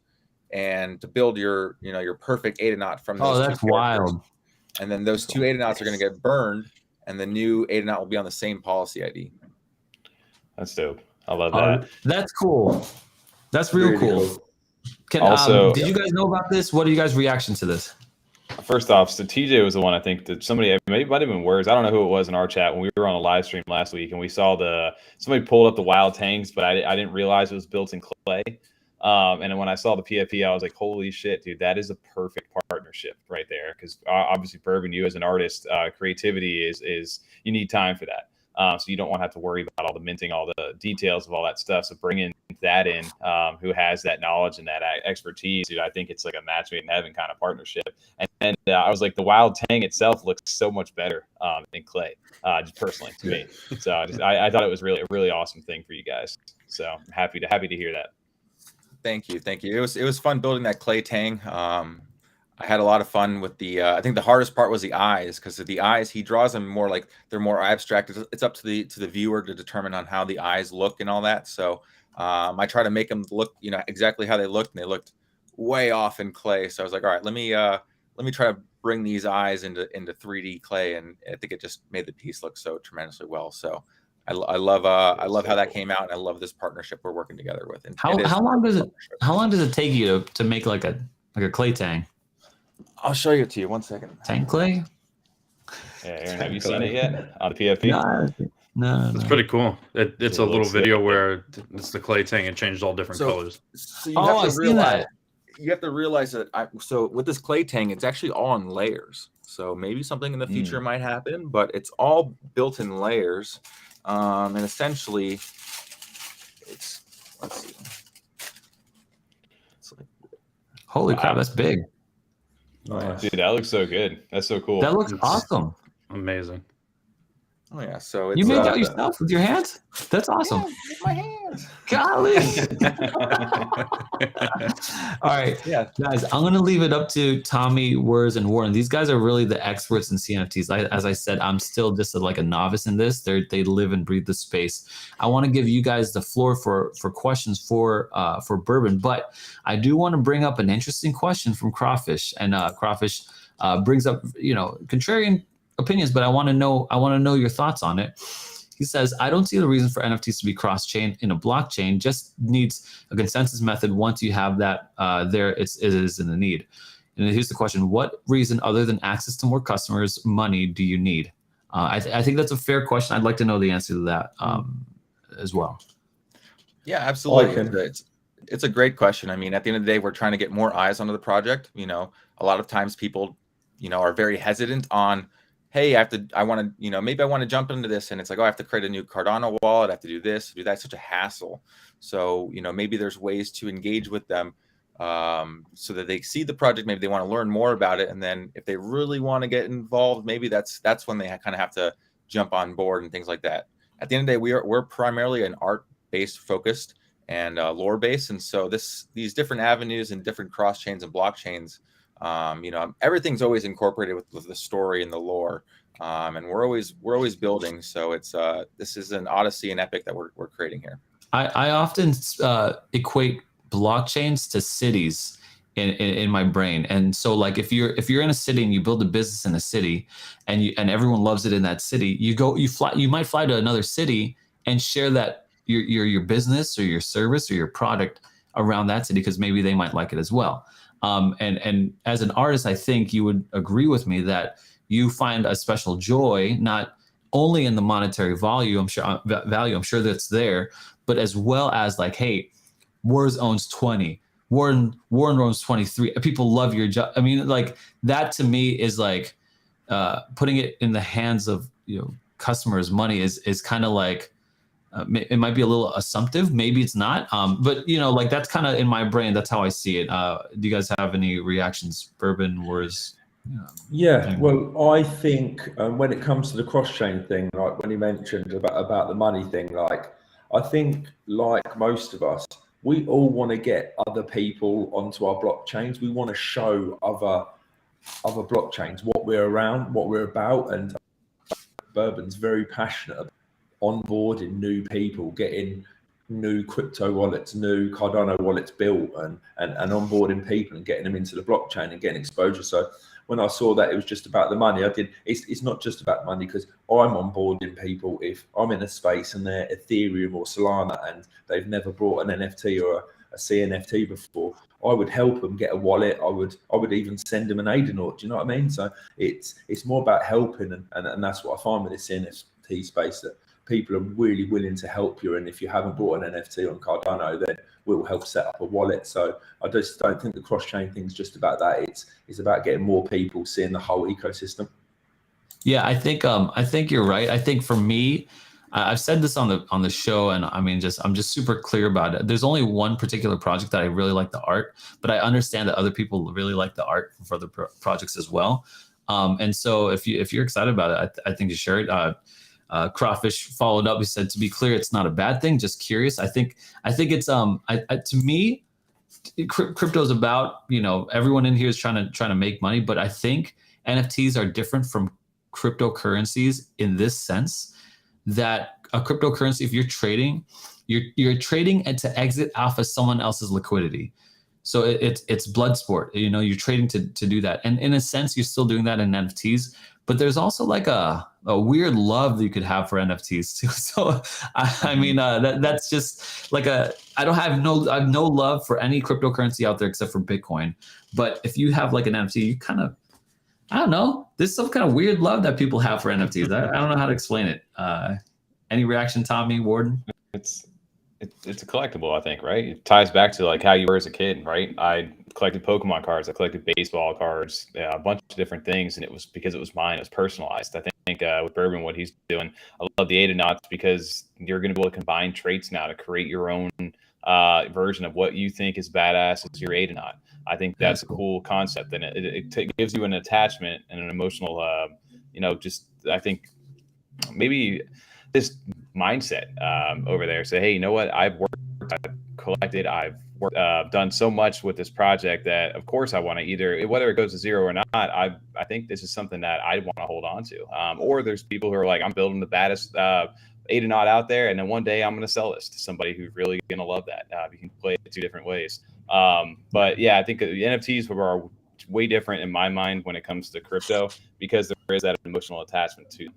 Speaker 5: and to build your perfect Adanaut from those.
Speaker 1: Oh, that's wild.
Speaker 5: And then those 2 Adanauts are going to get burned, and the new Adanaut will be on the same policy ID.
Speaker 3: That's dope. I love that.
Speaker 1: That's cool. That's real cool. Did you guys know about this? What are you guys' reaction to this?
Speaker 3: First off, so TJ was the one, I think, that somebody, maybe it might have been Werz, I don't know who it was in our chat when we were on a live stream last week, and we saw somebody pulled up the wild tanks, but I didn't realize it was built in clay. And then when I saw the PFP, I was like, holy shit, dude, that is a perfect partnership right there. Because obviously, Bourbon, you as an artist, creativity is you need time for that. So you don't want to have to worry about all the minting, all the details of all that stuff. So bringing that in, who has that knowledge and that expertise, dude, I think it's like a match made in heaven kind of partnership. And I was like, the wild tang itself looks so much better in clay, just personally to me. So I thought it was really a really awesome thing for you guys. So I'm happy to hear that. Thank you.
Speaker 5: It was fun building that clay tang. I had a lot of fun with the. I think the hardest part was the eyes, because the eyes he draws them more like they're more abstract. It's up to the viewer to determine on how the eyes look and all that. So I try to make them look exactly how they looked, and they looked way off in clay. So I was like, all right, let me try to bring these eyes into 3D clay, and I think it just made the piece look so tremendously well. So I love how that came out, and I love this partnership we're working together with. And
Speaker 1: how long does it take you to make like a clay tang?
Speaker 5: I'll show you to you. 1 second.
Speaker 1: Tank clay?
Speaker 3: Yeah, Aaron, have you seen it yet on the PFP?
Speaker 2: No. It's pretty cool. It's a little video where it's the clay tang and changed all different colors.
Speaker 5: So you have to realize you have to realize that. So with this clay tang, it's actually all in layers. So maybe something in the future might happen, but it's all built in layers. And essentially, let's see. It's like,
Speaker 1: holy crap, that's big.
Speaker 3: Nice. Dude, that looks so good. That's so cool.
Speaker 1: That looks awesome.
Speaker 2: Amazing.
Speaker 5: Oh yeah, so it's,
Speaker 1: you made that yourself with your hands? That's awesome.
Speaker 5: Yeah, with my hands.
Speaker 1: Golly. All right, guys, I'm gonna leave it up to Tommy, Werz, and Warden. These guys are really the experts in CNFTs. As I said, I'm still just like a novice in this. They live and breathe the space. I want to give you guys the floor for questions for Bourbon, but I do want to bring up an interesting question from Crawfish, and Crawfish brings up contrarian opinions, but I want to know your thoughts on it. He says, I don't see the reason for NFTs to be cross-chain in a blockchain. Just needs a consensus method. Once you have that there, it is in the need. And here's the question: what reason other than access to more customers, money, do you need? I think that's a fair question. I'd like to know the answer to that as well.
Speaker 5: Yeah, absolutely. It's a great question. I mean, at the end of the day, we're trying to get more eyes onto the project. A lot of times people, are very hesitant on, hey, maybe I want to jump into this, and it's like, oh, I have to create a new Cardano wallet, I have to do this, do that. It's such a hassle. So, maybe there's ways to engage with them so that they see the project, maybe they want to learn more about it. And then if they really want to get involved, maybe that's when they kind of have to jump on board and things like that. At the end of the day, we're primarily an art-based focused and lore-based. And so these different avenues and different cross chains and blockchains, everything's always incorporated with the story and the lore, and we're always building. So it's this is an odyssey and epic that we're creating here.
Speaker 1: I often equate blockchains to cities in my brain, and so like if you're in a city and you build a business in a city, and everyone loves it in that city, you might fly to another city and share that your business or your service or your product around that city because maybe they might like it as well. And as an artist, I think you would agree with me that you find a special joy, not only in the monetary value, I'm sure that's there, but as well as like, hey, Werz owns 20, Warden Rome's 23. People love your job. I mean, like that to me is like putting it in the hands of customers' money is kind of like it might be a little assumptive. Maybe it's not. But like that's kind of in my brain. That's how I see it. Do you guys have any reactions, Bourbon, Werz?
Speaker 4: Yeah, well, I think when it comes to the cross-chain thing, like when you mentioned about the money thing, like I think like most of us, we all want to get other people onto our blockchains. We want to show other blockchains what we're around, what we're about, and Bourbon's very passionate about onboarding new people, getting new crypto wallets, new Cardano wallets built, and onboarding people and getting them into the blockchain and getting exposure. So when I saw that it was just about the money, it's not just about money, because I'm onboarding people. If I'm in a space and they're Ethereum or Solana and they've never brought an NFT or a CNFT before, I would help them get a wallet. I would even send them an Adanaut. Do you know what I mean? So it's more about helping, and that's what I find with this CNFT space, that people are really willing to help you. And if you haven't bought an NFT on Cardano, then we'll help set up a wallet. So I just don't think the cross-chain thing is just about that. It's about getting more people seeing the whole ecosystem.
Speaker 1: Yeah, I think you're right. I think for me, I've said this on the show, and I mean, I'm just super clear about it. There's only one particular project that I really like the art, but I understand that other people really like the art for other projects as well. And so if you're excited about it, I think you share it. Crawfish followed up. He said, "To be clear, it's not a bad thing. Just curious. I think it's to me, crypto is about everyone in here is trying to make money, but I think NFTs are different from cryptocurrencies in this sense that a cryptocurrency, if you're trading, you're trading and to exit off of someone else's liquidity. So it's blood sport. You're trading to do that, and in a sense, you're still doing that in NFTs. But there's also like a weird love that you could have for NFTs too. So I mean, that's just like I have no love for any cryptocurrency out there except for Bitcoin. But if you have like an NFT, you kind of, I don't know, there's some kind of weird love that people have for NFTs. I don't know how to explain it. Any reaction, Tommy, Warden?
Speaker 3: It's a collectible, I think, right? It ties back to like how you were as a kid, right? I collected Pokemon cards, I collected baseball cards, a bunch of different things, and it was because it was mine. It was personalized. I think with Bourbon, what he's doing, I love the Adanauts because you're going to be able to combine traits now to create your own version of what you think is badass as your Adanaut. I think that's a cool concept, and it gives you an attachment and an emotional, I think maybe this mindset over there. Say, hey, you know what? I've worked, I've collected, I've worked, done so much with this project that, of course, I want to either, whether it goes to zero or not, I think this is something that I want to hold on to. Or there's people who are like, I'm building the baddest Adanaut out there, and then one day I'm going to sell this to somebody who's really going to love that. You can play it two different ways. But yeah, I think the NFTs are way different in my mind when it comes to crypto because there is that emotional attachment to.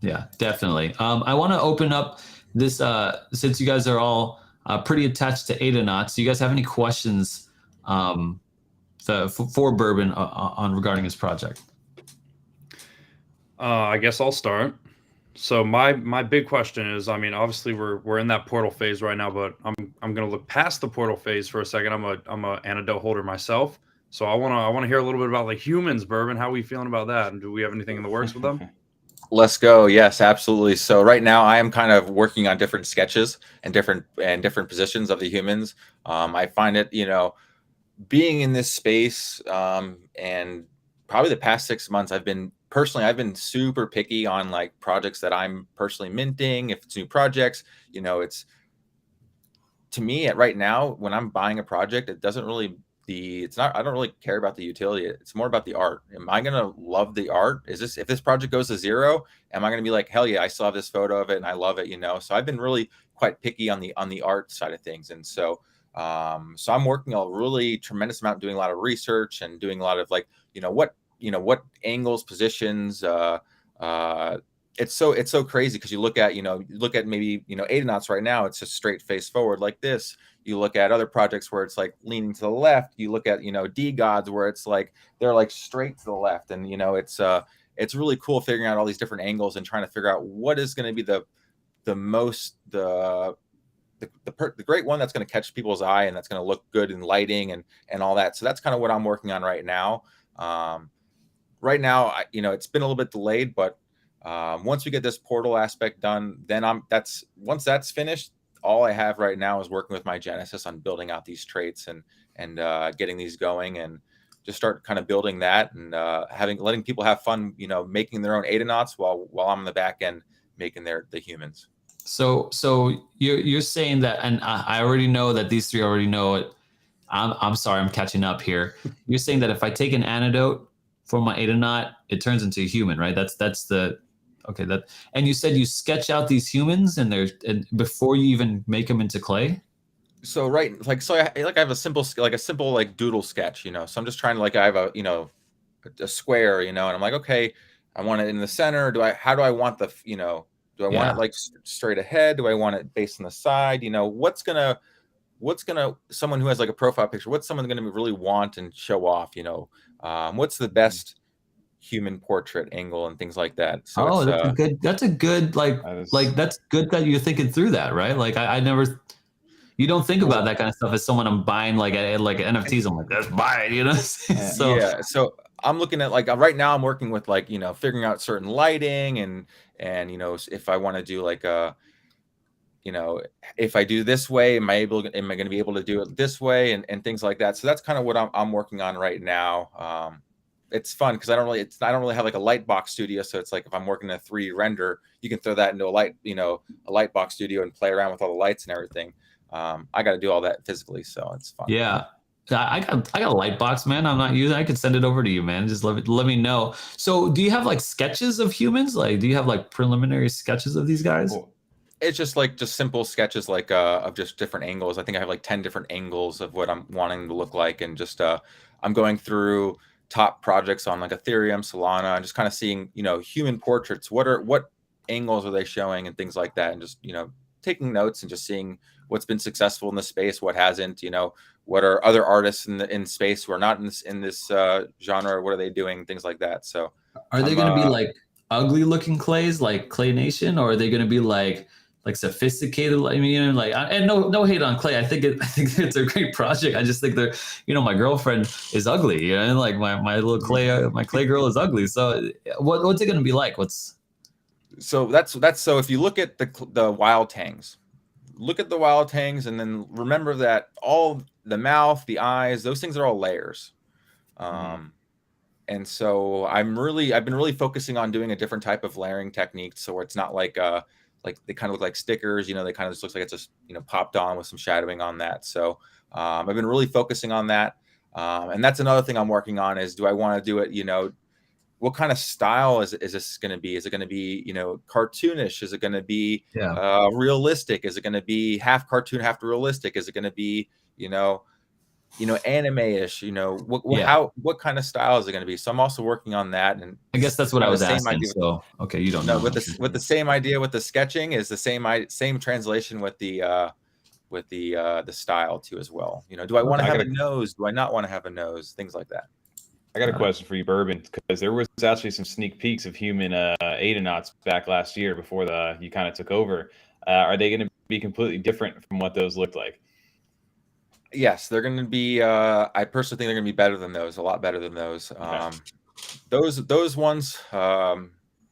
Speaker 1: Yeah, definitely. I want to open up this since you guys are all pretty attached to Adanauts. Do you guys have any questions for Bourbon on regarding his project?
Speaker 2: I guess I'll start. So my big question is, I mean, obviously we're in that portal phase right now, but I'm going to look past the portal phase for a second. I'm a antidote holder myself, so I want to hear a little bit about like humans, Bourbon. How are we feeling about that, and do we have anything in the works with them?
Speaker 5: Let's go. Yes, absolutely. So right now I am kind of working on different sketches and different positions of the humans. I find it, being in this space and probably the past 6 months, I've been super picky on like projects that I'm personally minting. If it's new projects, it's to me right now when I'm buying a project, it doesn't really I don't really care about the utility. It's more about the art. Am I going to love the art? If this project goes to zero, am I going to be like, hell yeah, I still have this photo of it and I love it, So I've been really quite picky on the art side of things. And so I'm working a really tremendous amount, doing a lot of research and doing a lot of like, what angles, positions, it's so crazy because you look at maybe, Adanauts right now, it's just straight face forward like this. You look at other projects where it's like leaning to the left. You look at, D gods where it's like, they're like straight to the left. And, it's really cool figuring out all these different angles and trying to figure out what is going to be the the great one that's going to catch people's eye and that's going to look good in lighting and all that. So that's kind of what I'm working on right now. Right now, it's been a little bit delayed, but once we get this portal aspect done, then once that's finished, all I have right now is working with my Genesis on building out these traits and getting these going, and just start kind of building that and letting people have fun, making their own Adanauts while I'm on the back end making the humans.
Speaker 1: So you're saying that, and I already know that these three already know it. I'm sorry, I'm catching up here. You're saying that if I take an antidote for my Adanaut, it turns into a human, right? That's the okay. And you said you sketch out these humans and before you even make them into clay.
Speaker 5: So I have a simple doodle sketch, So I'm just trying to I have a square, and I'm like, okay, I want it in the center. How do I want the do I want it straight ahead? Do I want it based on the side? What's gonna someone who has a profile picture? What's someone gonna really want and show off? What's the best human portrait angle and things like that. So
Speaker 1: that's a good that's good that you're thinking through that, right? I never. You don't think about that kind of stuff as someone I'm buying like NFTs. I'm like, let's buy it,
Speaker 5: So I'm looking at right now I'm working with figuring out certain lighting and if I want to do if I do this way, am I going to be able to do it this way and things like that. So that's kind of what I'm working on right now. It's fun because I don't really have a light box studio. So it's if I'm working in a 3D render, you can throw that into a light box studio and play around with all the lights and everything. I got to do all that physically, so it's fun.
Speaker 1: Yeah, I got a light box, man. I'm not using. I could send it over to you, man. Just let me know. So, do you have sketches of humans? Do you have preliminary sketches of these guys?
Speaker 5: Cool. It's just simple sketches of just different angles. I think I have 10 different angles of what I'm wanting to look like, and just I'm going through top projects on Ethereum, Solana, and just kind of seeing human portraits. What angles are they showing and things like that, and just taking notes and just seeing what's been successful in the space, what hasn't, what are other artists in space who are not in this genre, what are they doing, things like that. So
Speaker 1: are they going to be ugly looking clays like Clay Nation, or are they going to be sophisticated? And no hate on Clay. I think it's a great project. I just think they're, my girlfriend is ugly, and my little clay girl is ugly. So what's it going to be like?
Speaker 5: So so if you look at the wild tangs, and then remember that all the mouth, the eyes, those things are all layers. And so I've been really focusing on doing a different type of layering technique. So it's not they kind of look like stickers, they kind of just looks like it's just, popped on with some shadowing on that. So I've been really focusing on that. And that's another thing I'm working on is, do I want to do it, what kind of style is this going to be? Is it going to be, cartoonish? Is it going to be realistic? Is it going to be half cartoon, half realistic? Is it going to be, anime-ish? What kind of style is it going to be? So I'm also working on that. And
Speaker 1: I guess that's what I was asking. So okay, you don't know.
Speaker 5: With the same idea with the sketching is the same translation with the style too as well. Do I want to have a nose? Do I not want to have a nose? Things like that.
Speaker 3: I got a question for you, Bourbon, because there was actually some sneak peeks of human Adanauts back last year before you kind of took over. Are they going to be completely different from what those looked like?
Speaker 5: Yes, they're going to be. I personally think they're going to be better than those, a lot better than those. Okay. Those ones,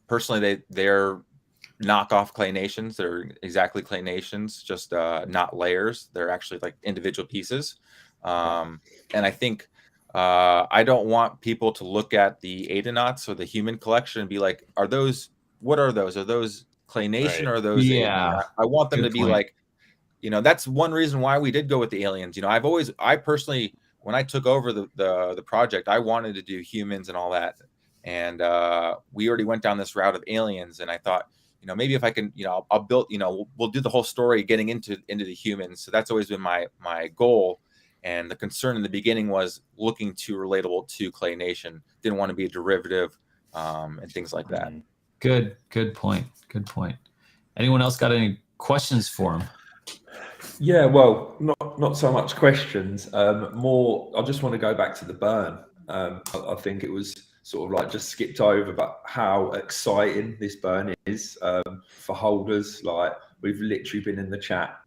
Speaker 5: personally, they're knockoff Clay Nations. They're exactly Clay Nations, just not layers. They're actually individual pieces. And I think. I don't want people to look at the Adanauts or the human collection and be like, what are those? Are those Clay Nation, right, or are those?
Speaker 1: Yeah.
Speaker 5: I want them to be like, that's one reason why we did go with the aliens. I personally, when I took over the project, I wanted to do humans and all that. And we already went down this route of aliens. And I thought, maybe if I can, I'll build, we'll do the whole story getting into the humans. So that's always been my goal. And the concern in the beginning was looking too relatable to Clay Nation. Didn't want to be a derivative and things like that.
Speaker 1: Good point. Anyone else got any questions for him?
Speaker 4: Yeah, well, not so much questions. More, I just want to go back to the burn. I think it was sort of just skipped over, but how exciting this burn is for holders. We've literally been in the chat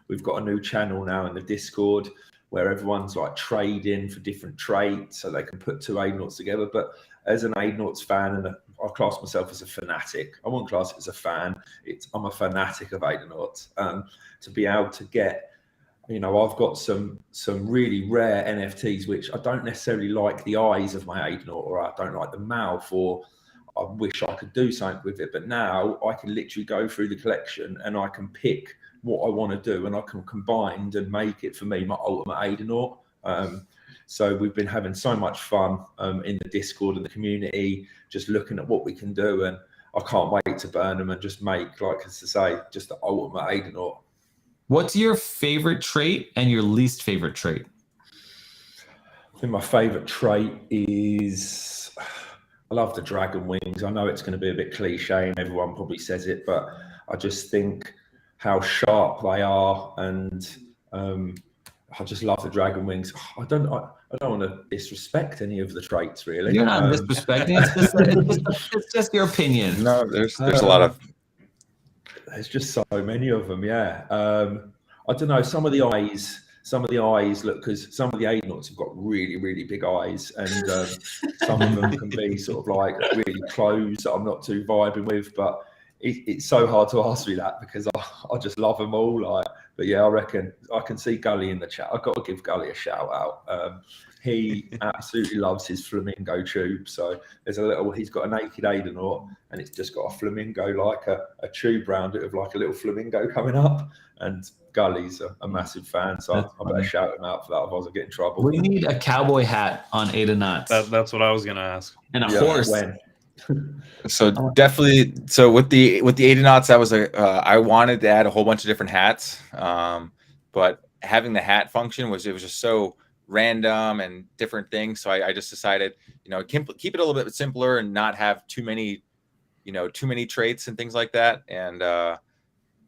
Speaker 4: We've got a new channel now in the Discord where everyone's like trading for different traits so they can put 2 Adanauts together. But as an Adanauts fan, and I class myself as a fanatic, I wouldn't class it as a fan. I'm a fanatic of Adanauts. To be able to get, I've got some really rare NFTs which I don't necessarily like the eyes of my Adanaut, or I don't like the mouth, or I wish I could do something with it. But now I can literally go through the collection and I can pick what I want to do, and I can combine and make it for me my ultimate Adanaut. So we've been having so much fun in the Discord and the community, just looking at what we can do, and I can't wait to burn them and just make, like as to say, just the ultimate Adanaut.
Speaker 1: What's your favorite trait and your least favorite trait?
Speaker 4: I think my favorite trait is, I love the dragon wings. I know it's going to be a bit cliche and everyone probably says it, but I just think how sharp they are, and I just love the dragon wings. I don't want to disrespect any of the traits, really.
Speaker 1: You're not disrespecting. It's just your opinion.
Speaker 5: No, there's a lot of.
Speaker 4: There's just so many of them. Yeah. I don't know. Some of the eyes look, because some of the Adanauts have got really, really big eyes, and some of them can be sort of like really closed that I'm not too vibing with. But it's so hard to ask me that because I just love them all. But yeah, I reckon I can see Gully in the chat. I've got to give Gully a shout out. He absolutely loves his flamingo tube. So he's got a naked Adanaut, and it's just got a flamingo, like a tube round it with like a little flamingo coming up. And Gully's a massive fan, so I better shout him out for that, otherwise I'll get in trouble.
Speaker 1: We need a cowboy hat on Adanauts.
Speaker 2: That's what I was gonna ask.
Speaker 1: And a horse.
Speaker 4: When?
Speaker 5: So definitely. So with the Adanauts, that was I wanted to add a whole bunch of different hats, but having the hat function was just so random and different things. So I just decided, keep it a little bit simpler and not have too many traits and things like that. And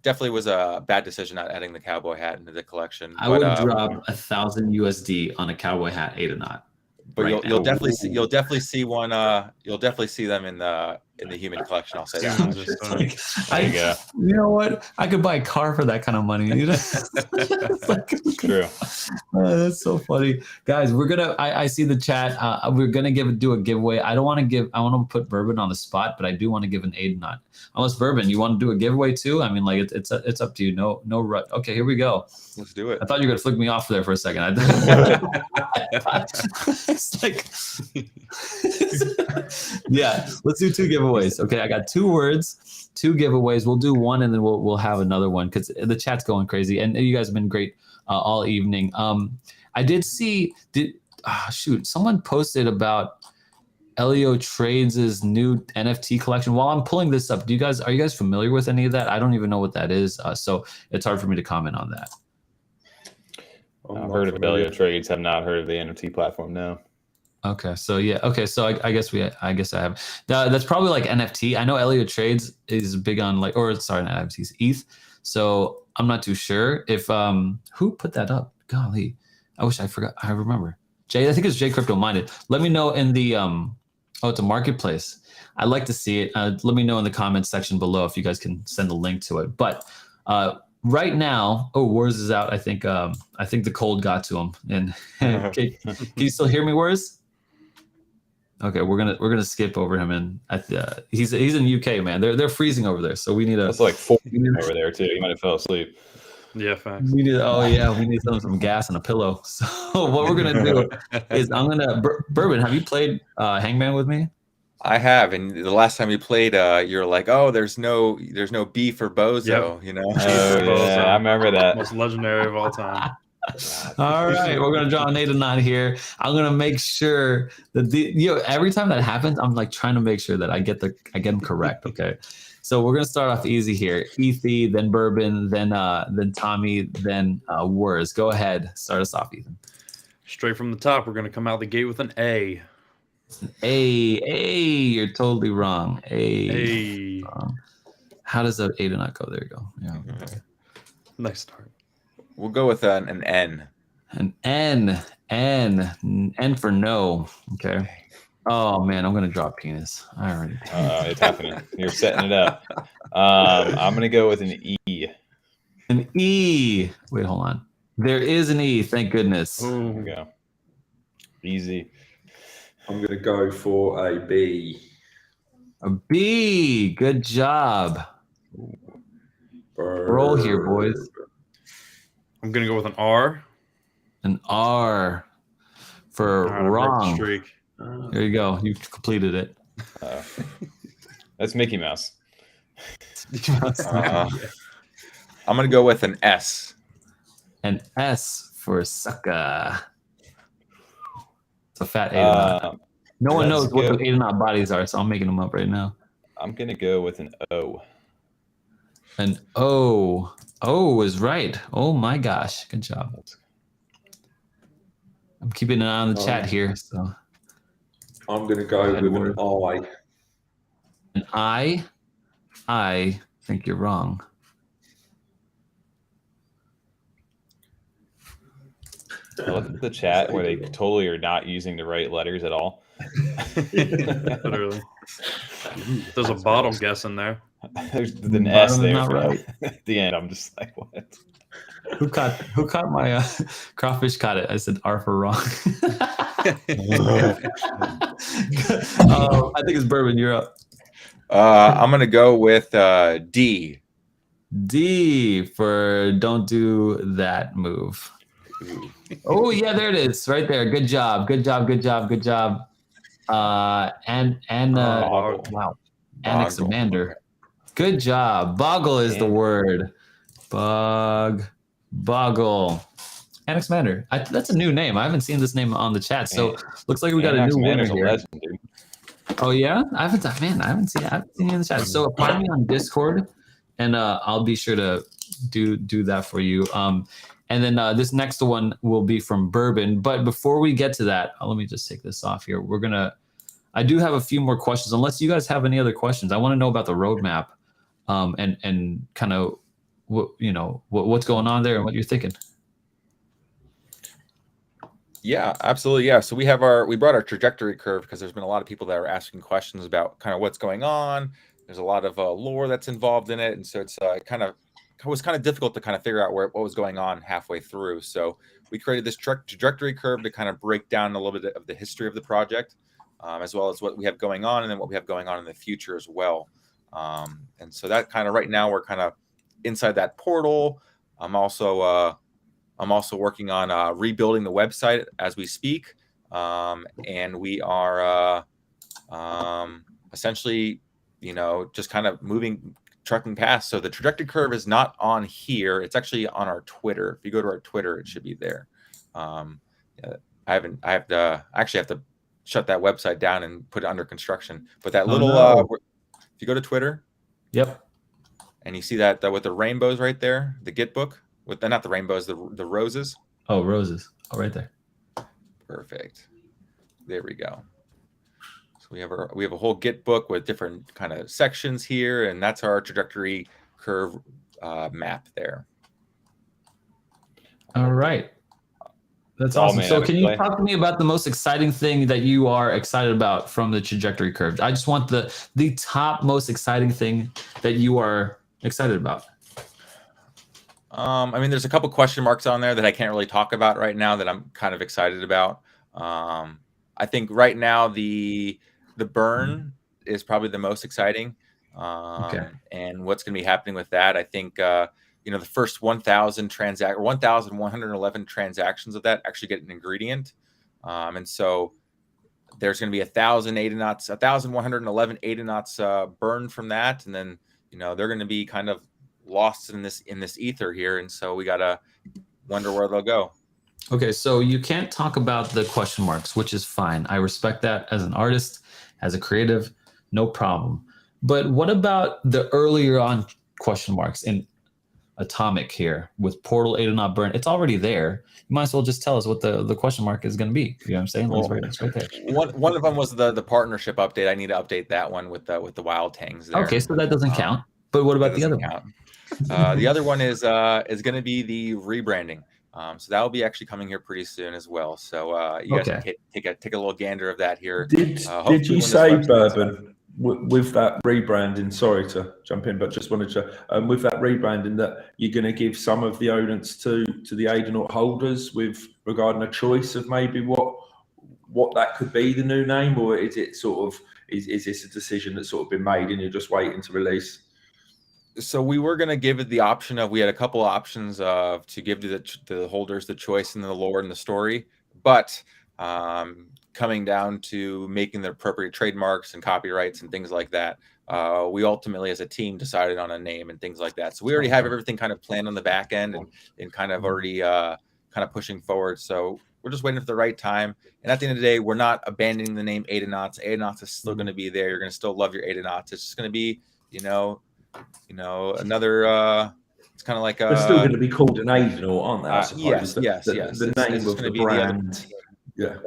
Speaker 5: definitely was a bad decision not adding the cowboy hat into the collection.
Speaker 1: I would drop $1,000 USD on a cowboy hat Adanaut.
Speaker 5: But
Speaker 1: right
Speaker 5: you'll definitely see one. You'll definitely see them in the human collection. I'll say that.
Speaker 1: You know what? I could buy a car for that kind of money.
Speaker 3: True.
Speaker 1: That's so funny, guys. We're gonna. I see the chat. We're gonna do a giveaway. I want to put Bourbon on the spot, but I do want to give an Adanaut. Unless Bourbon, you want to do a giveaway too? I mean, like it's up to you. No rut. Okay, here we go.
Speaker 5: Let's do it.
Speaker 1: I thought you were gonna flick me off there for a second. It's like, yeah. Let's do 2 giveaways. Okay, I got 2 words, 2 giveaways. We'll do one, and then we'll have another one because the chat's going crazy, and you guys have been great all evening. I did see. Someone posted about Elio Trades' new NFT collection. While I'm pulling this up, are you guys familiar with any of that? I don't even know what that is, so it's hard for me to comment on that.
Speaker 3: I've heard of Elio Trades. Have not heard of the NFT platform. No.
Speaker 1: Okay, so yeah. Okay, so I guess I have. That's probably like NFT. I know Elio Trades is big on not NFTs, ETH. So I'm not too sure if who put that up. Golly, I wish I forgot. I remember Jay. I think it's Jay Crypto Minded. Let me know in the it's a marketplace. I'd like to see it. Let me know in the comments section below if you guys can send a link to it. But right now, Werz is out. I think the cold got to him. And can you still hear me, Werz? Okay, we're gonna skip over him, and he's in UK, man. They're freezing over there, so we need
Speaker 3: It's like 4 over there too. He might have fell asleep.
Speaker 2: Yeah, facts.
Speaker 1: We need some gas and a pillow. So what we're gonna do is Bourbon. Have you played Hangman with me?
Speaker 5: I have, and the last time we played, you're like, "Oh, there's no B for Bozo,"
Speaker 2: Yep.
Speaker 3: Oh, yeah, I remember that.
Speaker 2: Most legendary of all time.
Speaker 1: All right, we're gonna draw an Adanauts here. I'm gonna make sure that every time that happens, I'm like trying to make sure that I get them correct. Okay, so we're gonna start off easy here. Ethy, then Bourbon, then Tommy, then Werz. Go ahead, start us off, Ethan.
Speaker 2: Straight from the top, we're gonna come out the gate with an A.
Speaker 1: You're totally wrong.
Speaker 2: A.
Speaker 1: How does that Adanauts go? There you go. Yeah.
Speaker 2: Nice start.
Speaker 5: We'll go with an N.
Speaker 1: An N for no. Okay. Oh man, I'm gonna drop penis. I already.
Speaker 3: It's happening. You're setting it up. I'm gonna go with an E.
Speaker 1: An E. Wait, hold on. There is an E. Thank goodness.
Speaker 3: There we go. Easy.
Speaker 4: I'm going to go for a B.
Speaker 1: A B. Good job. Roll here, boys.
Speaker 2: I'm gonna go with an R.
Speaker 1: An R for
Speaker 2: I broke the
Speaker 1: wrong.
Speaker 2: streak.
Speaker 1: There you go. You completed it.
Speaker 3: That's Mickey Mouse.
Speaker 5: I'm gonna go with an S.
Speaker 1: An S for sucker. It's a fat Adonaut. No one knows what the Adonaut bodies are, so I'm making them up right now.
Speaker 3: I'm gonna go with an O.
Speaker 1: An O. O is right. Oh my gosh. Good job. I'm keeping an eye on the chat here. So
Speaker 4: I'm going to go with an I.
Speaker 1: an I. I think you're wrong.
Speaker 3: I look at the chat where they totally are not using the right letters at all.
Speaker 2: Literally. There's a bottom guess in there.
Speaker 3: There's an S there
Speaker 1: Not
Speaker 3: for
Speaker 1: right.
Speaker 3: at the end. I'm just like, what?
Speaker 1: Who caught my crawfish caught it? I said R for wrong. I think it's Bourbon. You're up.
Speaker 5: I'm gonna go with D.
Speaker 1: D for don't do that move. Oh yeah, there it is, right there. Good job. Wow, Anaximander. Good job. Boggle is the word. Boggle. Anaximander. That's a new name. I haven't seen this name on the chat, so looks like we got a new winner here.
Speaker 3: Legend, dude.
Speaker 1: Oh yeah, I haven't seen it in the chat. So apply me on Discord, and I'll be sure to do that for you. And then this next one will be from Bourbon. But before we get to that, let me just take this off here. I do have a few more questions. Unless you guys have any other questions, I want to know about the roadmap, and kind of what's going on there and what you're thinking.
Speaker 5: Yeah, absolutely. Yeah. So we brought our trajectory curve because there's been a lot of people that are asking questions about kind of what's going on. There's a lot of lore that's involved in it. And so it's it was kind of difficult to kind of figure out what was going on halfway through. So we created this trajectory curve to kind of break down a little bit of the history of the project, as well as what we have going on and then what we have going on in the future as well. And so that kind of right now we're kind of inside that portal. I'm also working on rebuilding the website as we speak. And we are essentially, just kind of trucking past. So the trajectory curve is not on here. It's actually on our Twitter. If you go to our Twitter, it should be there. I have to shut that website down and put it under construction. But that if you go to Twitter.
Speaker 1: Yep.
Speaker 5: And you see that with the rainbows right there, the Git book with not the rainbows, the roses.
Speaker 1: Oh, roses. Oh, right there.
Speaker 5: Perfect. There we go. So we have a whole Git book with different kind of sections here, and that's our trajectory curve map there.
Speaker 1: All right. That's awesome. So can you talk to me about the most exciting thing that you are excited about from the trajectory curve? I just want the top most exciting thing that you are excited about.
Speaker 5: I mean, there's a couple question marks on there that I can't really talk about right now that I'm kind of excited about. I think right now the burn is probably the most exciting. And what's going to be happening with that, I think, the first 1,111 transactions of that actually get an ingredient. And so there's going to be 1,111 Adanauts burn from that. And then, they're going to be kind of lost in this ether here. And so we got to wonder where they'll go.
Speaker 1: Okay. So you can't talk about the question marks, which is fine. I respect that as an artist, as a creative, no problem. But what about the earlier on question marks in Atomic here with Portal, Adonaut, Burn? It's already there. You might as well just tell us what the question mark is going to be. You know what I'm saying?
Speaker 5: Well,
Speaker 1: it's right there.
Speaker 5: One of them was the partnership update. I need to update that one with the wild tangs there.
Speaker 1: Okay, so that doesn't count. But what about the other one?
Speaker 5: The other one is going to be the rebranding. So that will be actually coming here pretty soon as well. So you guys can take a little gander of that here.
Speaker 4: Did you say, Bourbon, with that rebranding, sorry to jump in, but just wanted to, with that rebranding, that you're going to give some of the onus to the Adanaut holders with regarding a choice of maybe what that could be the new name, or is it sort of is this a decision that's sort of been made and you're just waiting to release?
Speaker 5: So we were going to give it the option of, we had a couple options of to give to the holders the choice in the lore and the story, but coming down to making the appropriate trademarks and copyrights and things like that, we ultimately as a team decided on a name and things like that. So we already have everything kind of planned on the back end and kind of already kind of pushing forward. So we're just waiting for the right time. And at the end of the day, we're not abandoning the name Adanauts. Adanauts is still going to be there. You're going to still love your Adanauts. It's just going to be, another, it's kind of like
Speaker 4: they're still going to be called an Adanaut, aren't they? I suppose.
Speaker 5: Yes.
Speaker 4: The name of the brand. Yeah.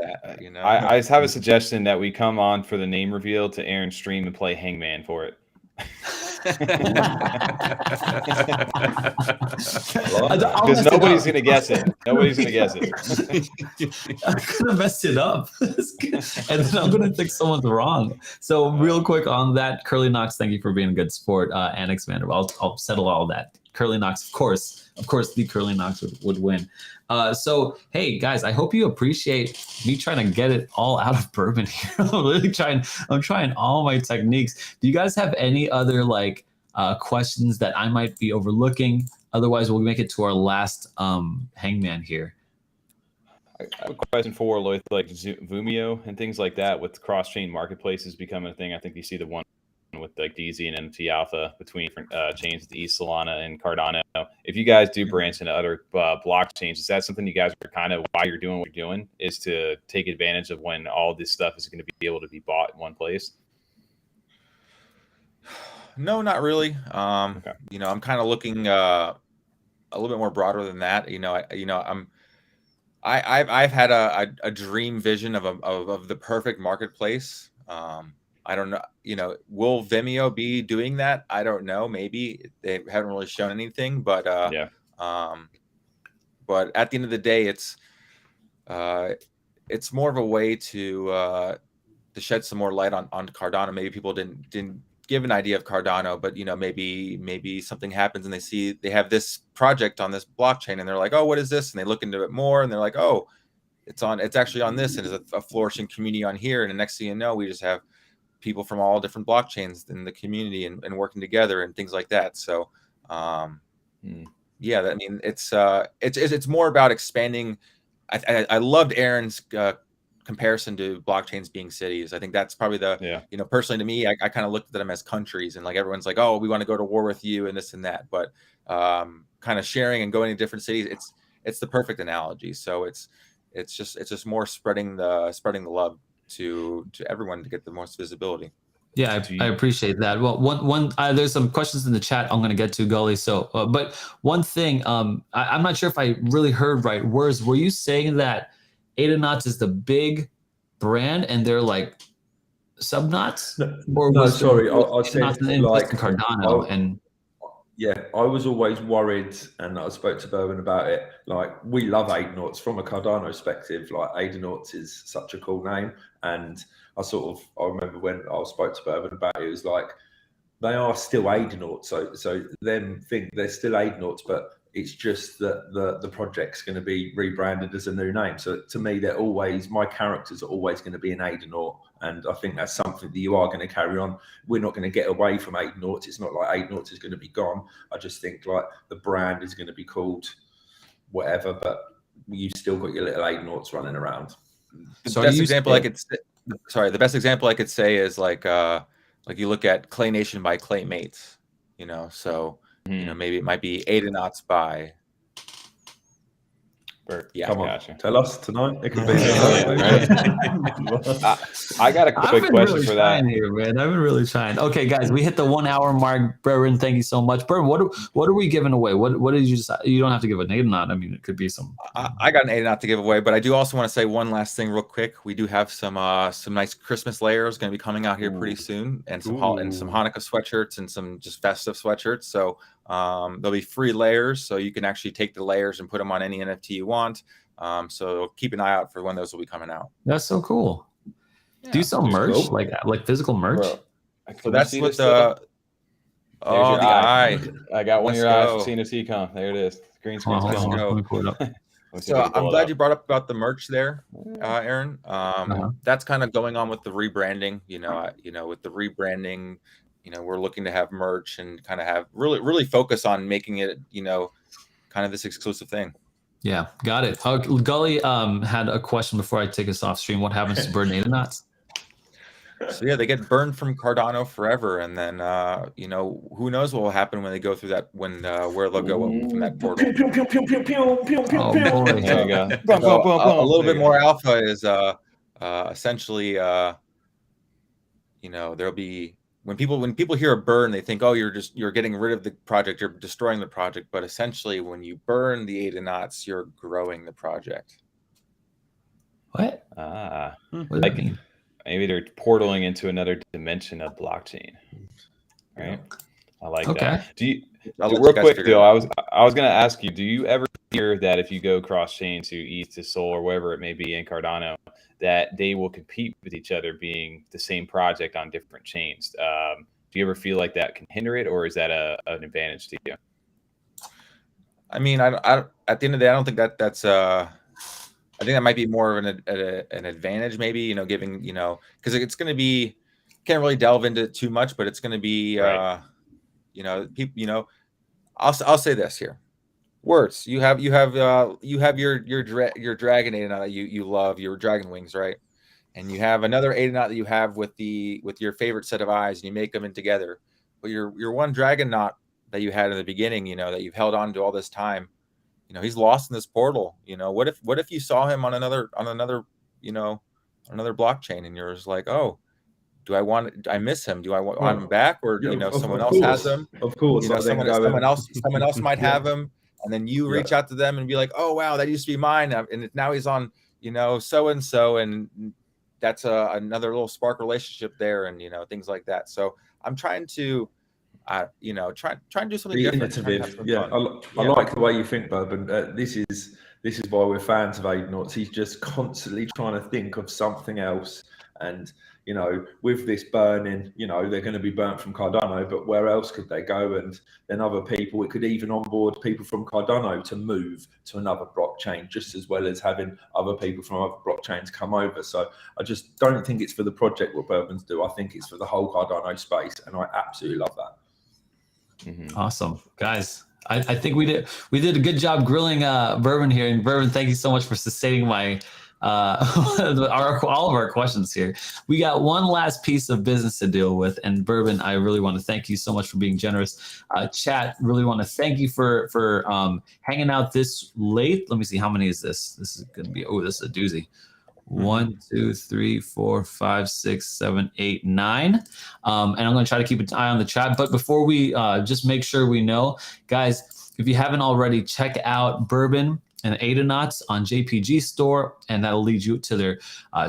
Speaker 3: I just have a suggestion that we come on for the name reveal to Aaron's stream and play Hangman for it. Because nobody's going to guess it. Nobody's going to guess it.
Speaker 1: I'm going to mess it up. And then I'm going to think someone's wrong. So real quick on that, Curly Knox, thank you for being a good sport. Annex Vander, I'll settle all that. Curly Knox, of course, the Curly Knox would win. So, hey, guys, I hope you appreciate me trying to get it all out of bourbon here. I'm trying all my techniques. Do you guys have any other questions that I might be overlooking? Otherwise, we'll make it to our last hangman here.
Speaker 3: I have a question for like Vimeo and things like that, with cross-chain marketplaces becoming a thing. I think you see the one with like DZ and NFT Alpha between different chains, the East Solana and Cardano. If you guys do branch into other blockchains, is that something you guys are kind of why you're doing what you're doing, is to take advantage of when all this stuff is going to be able to be bought in one place?
Speaker 5: No, not really.
Speaker 3: Okay.
Speaker 5: I'm kind of looking a little bit more broader than that. I've had a dream vision of the perfect marketplace. I don't know, will Vimeo be doing that? I don't know. Maybe they haven't really shown anything, but but at the end of the day, it's more of a way to shed some more light on Cardano. Maybe people didn't give an idea of Cardano, but maybe something happens and they have this project on this blockchain and they're like, oh, what is this? And they look into it more and they're like, oh, it's actually on this, and there's a flourishing community on here. And the next thing you know, we just have people from all different blockchains in the community and working together and things like that. So, it's more about expanding. I loved Aaron's comparison to blockchains being cities. I think that's probably personally to me, I kind of looked at them as countries, and like everyone's like, oh, we want to go to war with you and this and that. But kind of sharing and going to different cities, it's the perfect analogy. So it's just more spreading the love to everyone to get the most visibility.
Speaker 1: Yeah, I appreciate that. Well, one there's some questions in the chat I'm going to get to, Gully. So, but one thing, I'm not sure if I really heard right. Werz, were you saying that Adanauts is the big brand and they're like subnauts?
Speaker 4: No, sorry, I said
Speaker 1: like Cardano and.
Speaker 4: Yeah, I was always worried, and I spoke to Berwin about it. Like, we love Adanauts from a Cardano perspective. Like, Adanauts is such a cool name, and I remember when I spoke to Berwin about it, it was like, they are still Adanauts. So them think they're still Adanauts, but it's just that the project's going to be rebranded as a new name. So to me, my characters are always going to be an Adanaut. And I think that's something that you are going to carry on. We're not going to get away from Adanauts. It's not like Adanauts is going to be gone. I just think like the brand is going to be called whatever, but you've still got your little Adanauts running around.
Speaker 5: The best example I could say is like you look at Clay Nation by Claymates, so maybe it might be Adanauts by.
Speaker 4: Yeah, come on, tell us tonight. It could be.
Speaker 3: I got a quick question for that.
Speaker 1: Here, man. I've been really trying. Okay, guys, we hit the 1 hour mark. Berwin, thank you so much. Berwin, what are we giving away? What did you decide? You don't have to give an Adanaut. I mean, it could be some.
Speaker 5: I got an Adanaut to give away, but I do also want to say one last thing real quick. We do have some nice Christmas layers going to be coming out here pretty soon, and some Hanukkah sweatshirts and some just festive sweatshirts. So there'll be free layers, so you can actually take the layers and put them on any NFT you want. So keep an eye out for when those will be coming out.
Speaker 1: That's so cool. Yeah, do you sell merch, cool. like physical merch?
Speaker 5: So that's
Speaker 3: see
Speaker 5: what
Speaker 3: this little-
Speaker 5: the
Speaker 3: There's your
Speaker 5: the eye.
Speaker 3: I got one of
Speaker 5: Let's
Speaker 3: your eyes
Speaker 5: go.
Speaker 3: for CNFT com. There it is. Green screen's
Speaker 1: Hold
Speaker 3: coming.
Speaker 1: on,
Speaker 5: go.
Speaker 1: let me pull it up.
Speaker 3: Let me see
Speaker 5: So
Speaker 3: if I can pull
Speaker 5: I'm
Speaker 3: it
Speaker 5: glad
Speaker 3: up.
Speaker 5: you brought up about the merch there, Aaron.
Speaker 1: Uh-huh.
Speaker 5: That's kind of going on with the rebranding. With the rebranding, we're looking to have merch and kind of have really focus on making it, kind of this exclusive thing.
Speaker 1: Yeah, got it. Gully had a question before I take us off stream. What happens to bird Adanauts?
Speaker 5: So yeah, they get burned from Cardano forever, and then who knows what will happen when they go through that where they'll go from that portal.
Speaker 1: Oh boy.
Speaker 3: There you go.
Speaker 5: So a little
Speaker 3: There
Speaker 5: bit
Speaker 3: you
Speaker 5: more
Speaker 3: go.
Speaker 5: alpha is essentially there'll be when people hear a burn, they think, oh, you're getting rid of the project, you're destroying the project, but essentially when you burn the Adanauts, you're growing the project.
Speaker 1: What?
Speaker 3: What
Speaker 1: does that mean?
Speaker 3: Maybe they're portaling into another dimension of blockchain, right? I like that. Do you? Real quick though, I was gonna ask you, do you ever hear that if you go cross chain to ETH to Sol or wherever it may be in Cardano, that they will compete with each other, being the same project on different chains? Do you ever feel like that can hinder it, or is that an advantage to you?
Speaker 5: I mean, I at the end of the day, I don't think that's I think that might be more of an advantage, maybe, giving, because it's going to be, can't really delve into it too much, but it's going to be,
Speaker 3: Right.
Speaker 5: people, I'll say this here. Werz, you have your dragon Adanaut that you love, your dragon wings, right? And you have another Adanaut that you have with your favorite set of eyes, and you make them in together. But your one dragon knot that you had in the beginning, that you've held on to all this time, he's lost in this portal. What if you saw him on another blockchain, and you're just like, oh, I miss him? Do I want him back, or someone else has him?
Speaker 4: Of course,
Speaker 5: someone else might have him, and then you reach out to them and be like, oh wow, that used to be mine, and now he's on so and so, and that's another little spark relationship there, and things like that. So I'm trying to try and do something different.
Speaker 4: I like the way you think, Bourbon. This is why we're fans of Adanauts. He's just constantly trying to think of something else, and with this burning, they're going to be burnt from Cardano, but where else could they go? And then other people, it could even onboard people from Cardano to move to another blockchain, just as well as having other people from other blockchains come over. So I just don't think it's for the project what Bourbons do. I think it's for the whole Cardano space, and I absolutely love that.
Speaker 1: Mm-hmm. Awesome, guys. I think we did a good job grilling Bourbon here, and Bourbon, thank you so much for sustaining my all of our questions here. We got one last piece of business to deal with, and Bourbon, I really want to thank you so much for being generous. Chat, really want to thank you for hanging out this late. Let me see, how many is this? This is gonna be, this is a doozy. 1, 2, 3, 4, 5, 6, 7, 8, 9. And I'm going to try to keep an eye on the chat. But before we just make sure we know, guys, if you haven't already, check out Bourbon and Adanauts on JPG Store, and that'll lead you to their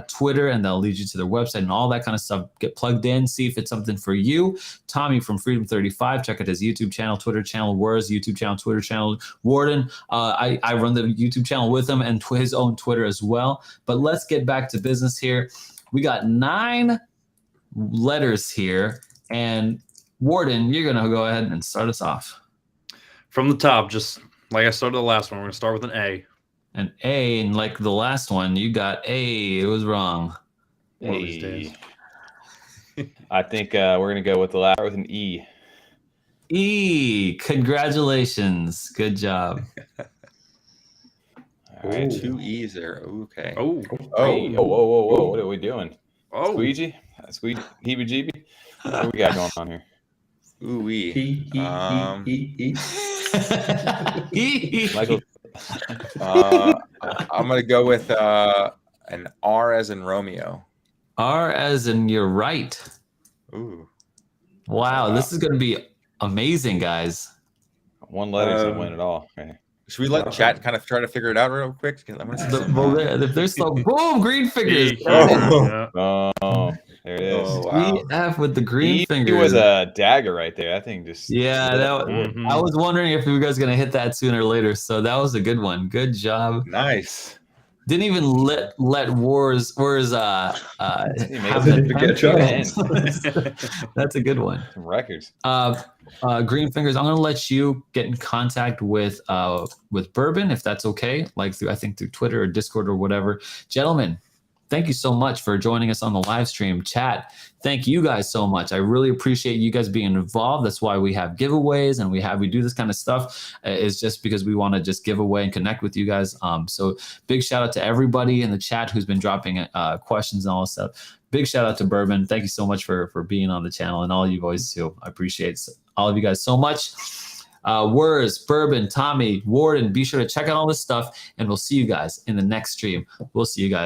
Speaker 1: Twitter, and that'll lead you to their website and all that kind of stuff. Get plugged in, see if it's something for you. Tommy from Freedom 35, check out his YouTube channel, Twitter channel, Werz, YouTube channel, Twitter channel, Warden. I run the YouTube channel with him, and his own Twitter as well. But let's get back to business here. We got 9 letters here, and Warden, you're going to go ahead and start us off.
Speaker 2: From the top, just like I started the last one, we're going to start with an A.
Speaker 1: An A, and like the last one, you got A. It was wrong.
Speaker 2: One of these days.
Speaker 3: I think we're going to go with the last with an E.
Speaker 1: E. Congratulations. Good job.
Speaker 3: All right.
Speaker 5: 2 E's there. Okay.
Speaker 2: Oh.
Speaker 3: Hey, whoa. What are we doing?
Speaker 2: Oh.
Speaker 3: Squeegee? Squeegee? Heebie-jeebie? What do we got going on here?
Speaker 5: Ooh-wee.
Speaker 3: Michael.
Speaker 5: I'm going to go with an R as in Romeo.
Speaker 1: R as in you're right.
Speaker 5: Ooh.
Speaker 1: Wow, this is going to be amazing, guys.
Speaker 3: One letter doesn't win at all. Right.
Speaker 5: Should we let chat kind of try to figure it out real quick?
Speaker 1: If there's some boom, green fingers.
Speaker 3: Oh, there it is.
Speaker 5: Oh, wow.
Speaker 1: F with the green fingers.
Speaker 3: It was a dagger right there. I think just.
Speaker 1: Yeah, I was wondering if you guys going to hit that sooner or later. So that was a good one. Good job.
Speaker 5: Nice.
Speaker 1: Didn't even let Werz have
Speaker 4: Didn't
Speaker 1: the
Speaker 4: even get a chance.
Speaker 1: That's a good one.
Speaker 3: Some records.
Speaker 1: Green Fingers, I'm gonna let you get in contact with Bourbon if that's okay, like through Twitter or Discord or whatever. Gentlemen, thank you so much for joining us on the live stream. Chat, thank you guys so much. I really appreciate you guys being involved. That's why we have giveaways and we do this kind of stuff. It's just because we want to just give away and connect with you guys. So big shout out to everybody in the chat who's been dropping questions and all this stuff. Big shout out to Bourbon. Thank you so much for being on the channel, and all you boys too. I appreciate all of you guys so much. Werz, Bourbon, Tommy, Warden, be sure to check out all this stuff, and we'll see you guys in the next stream. We'll see you guys.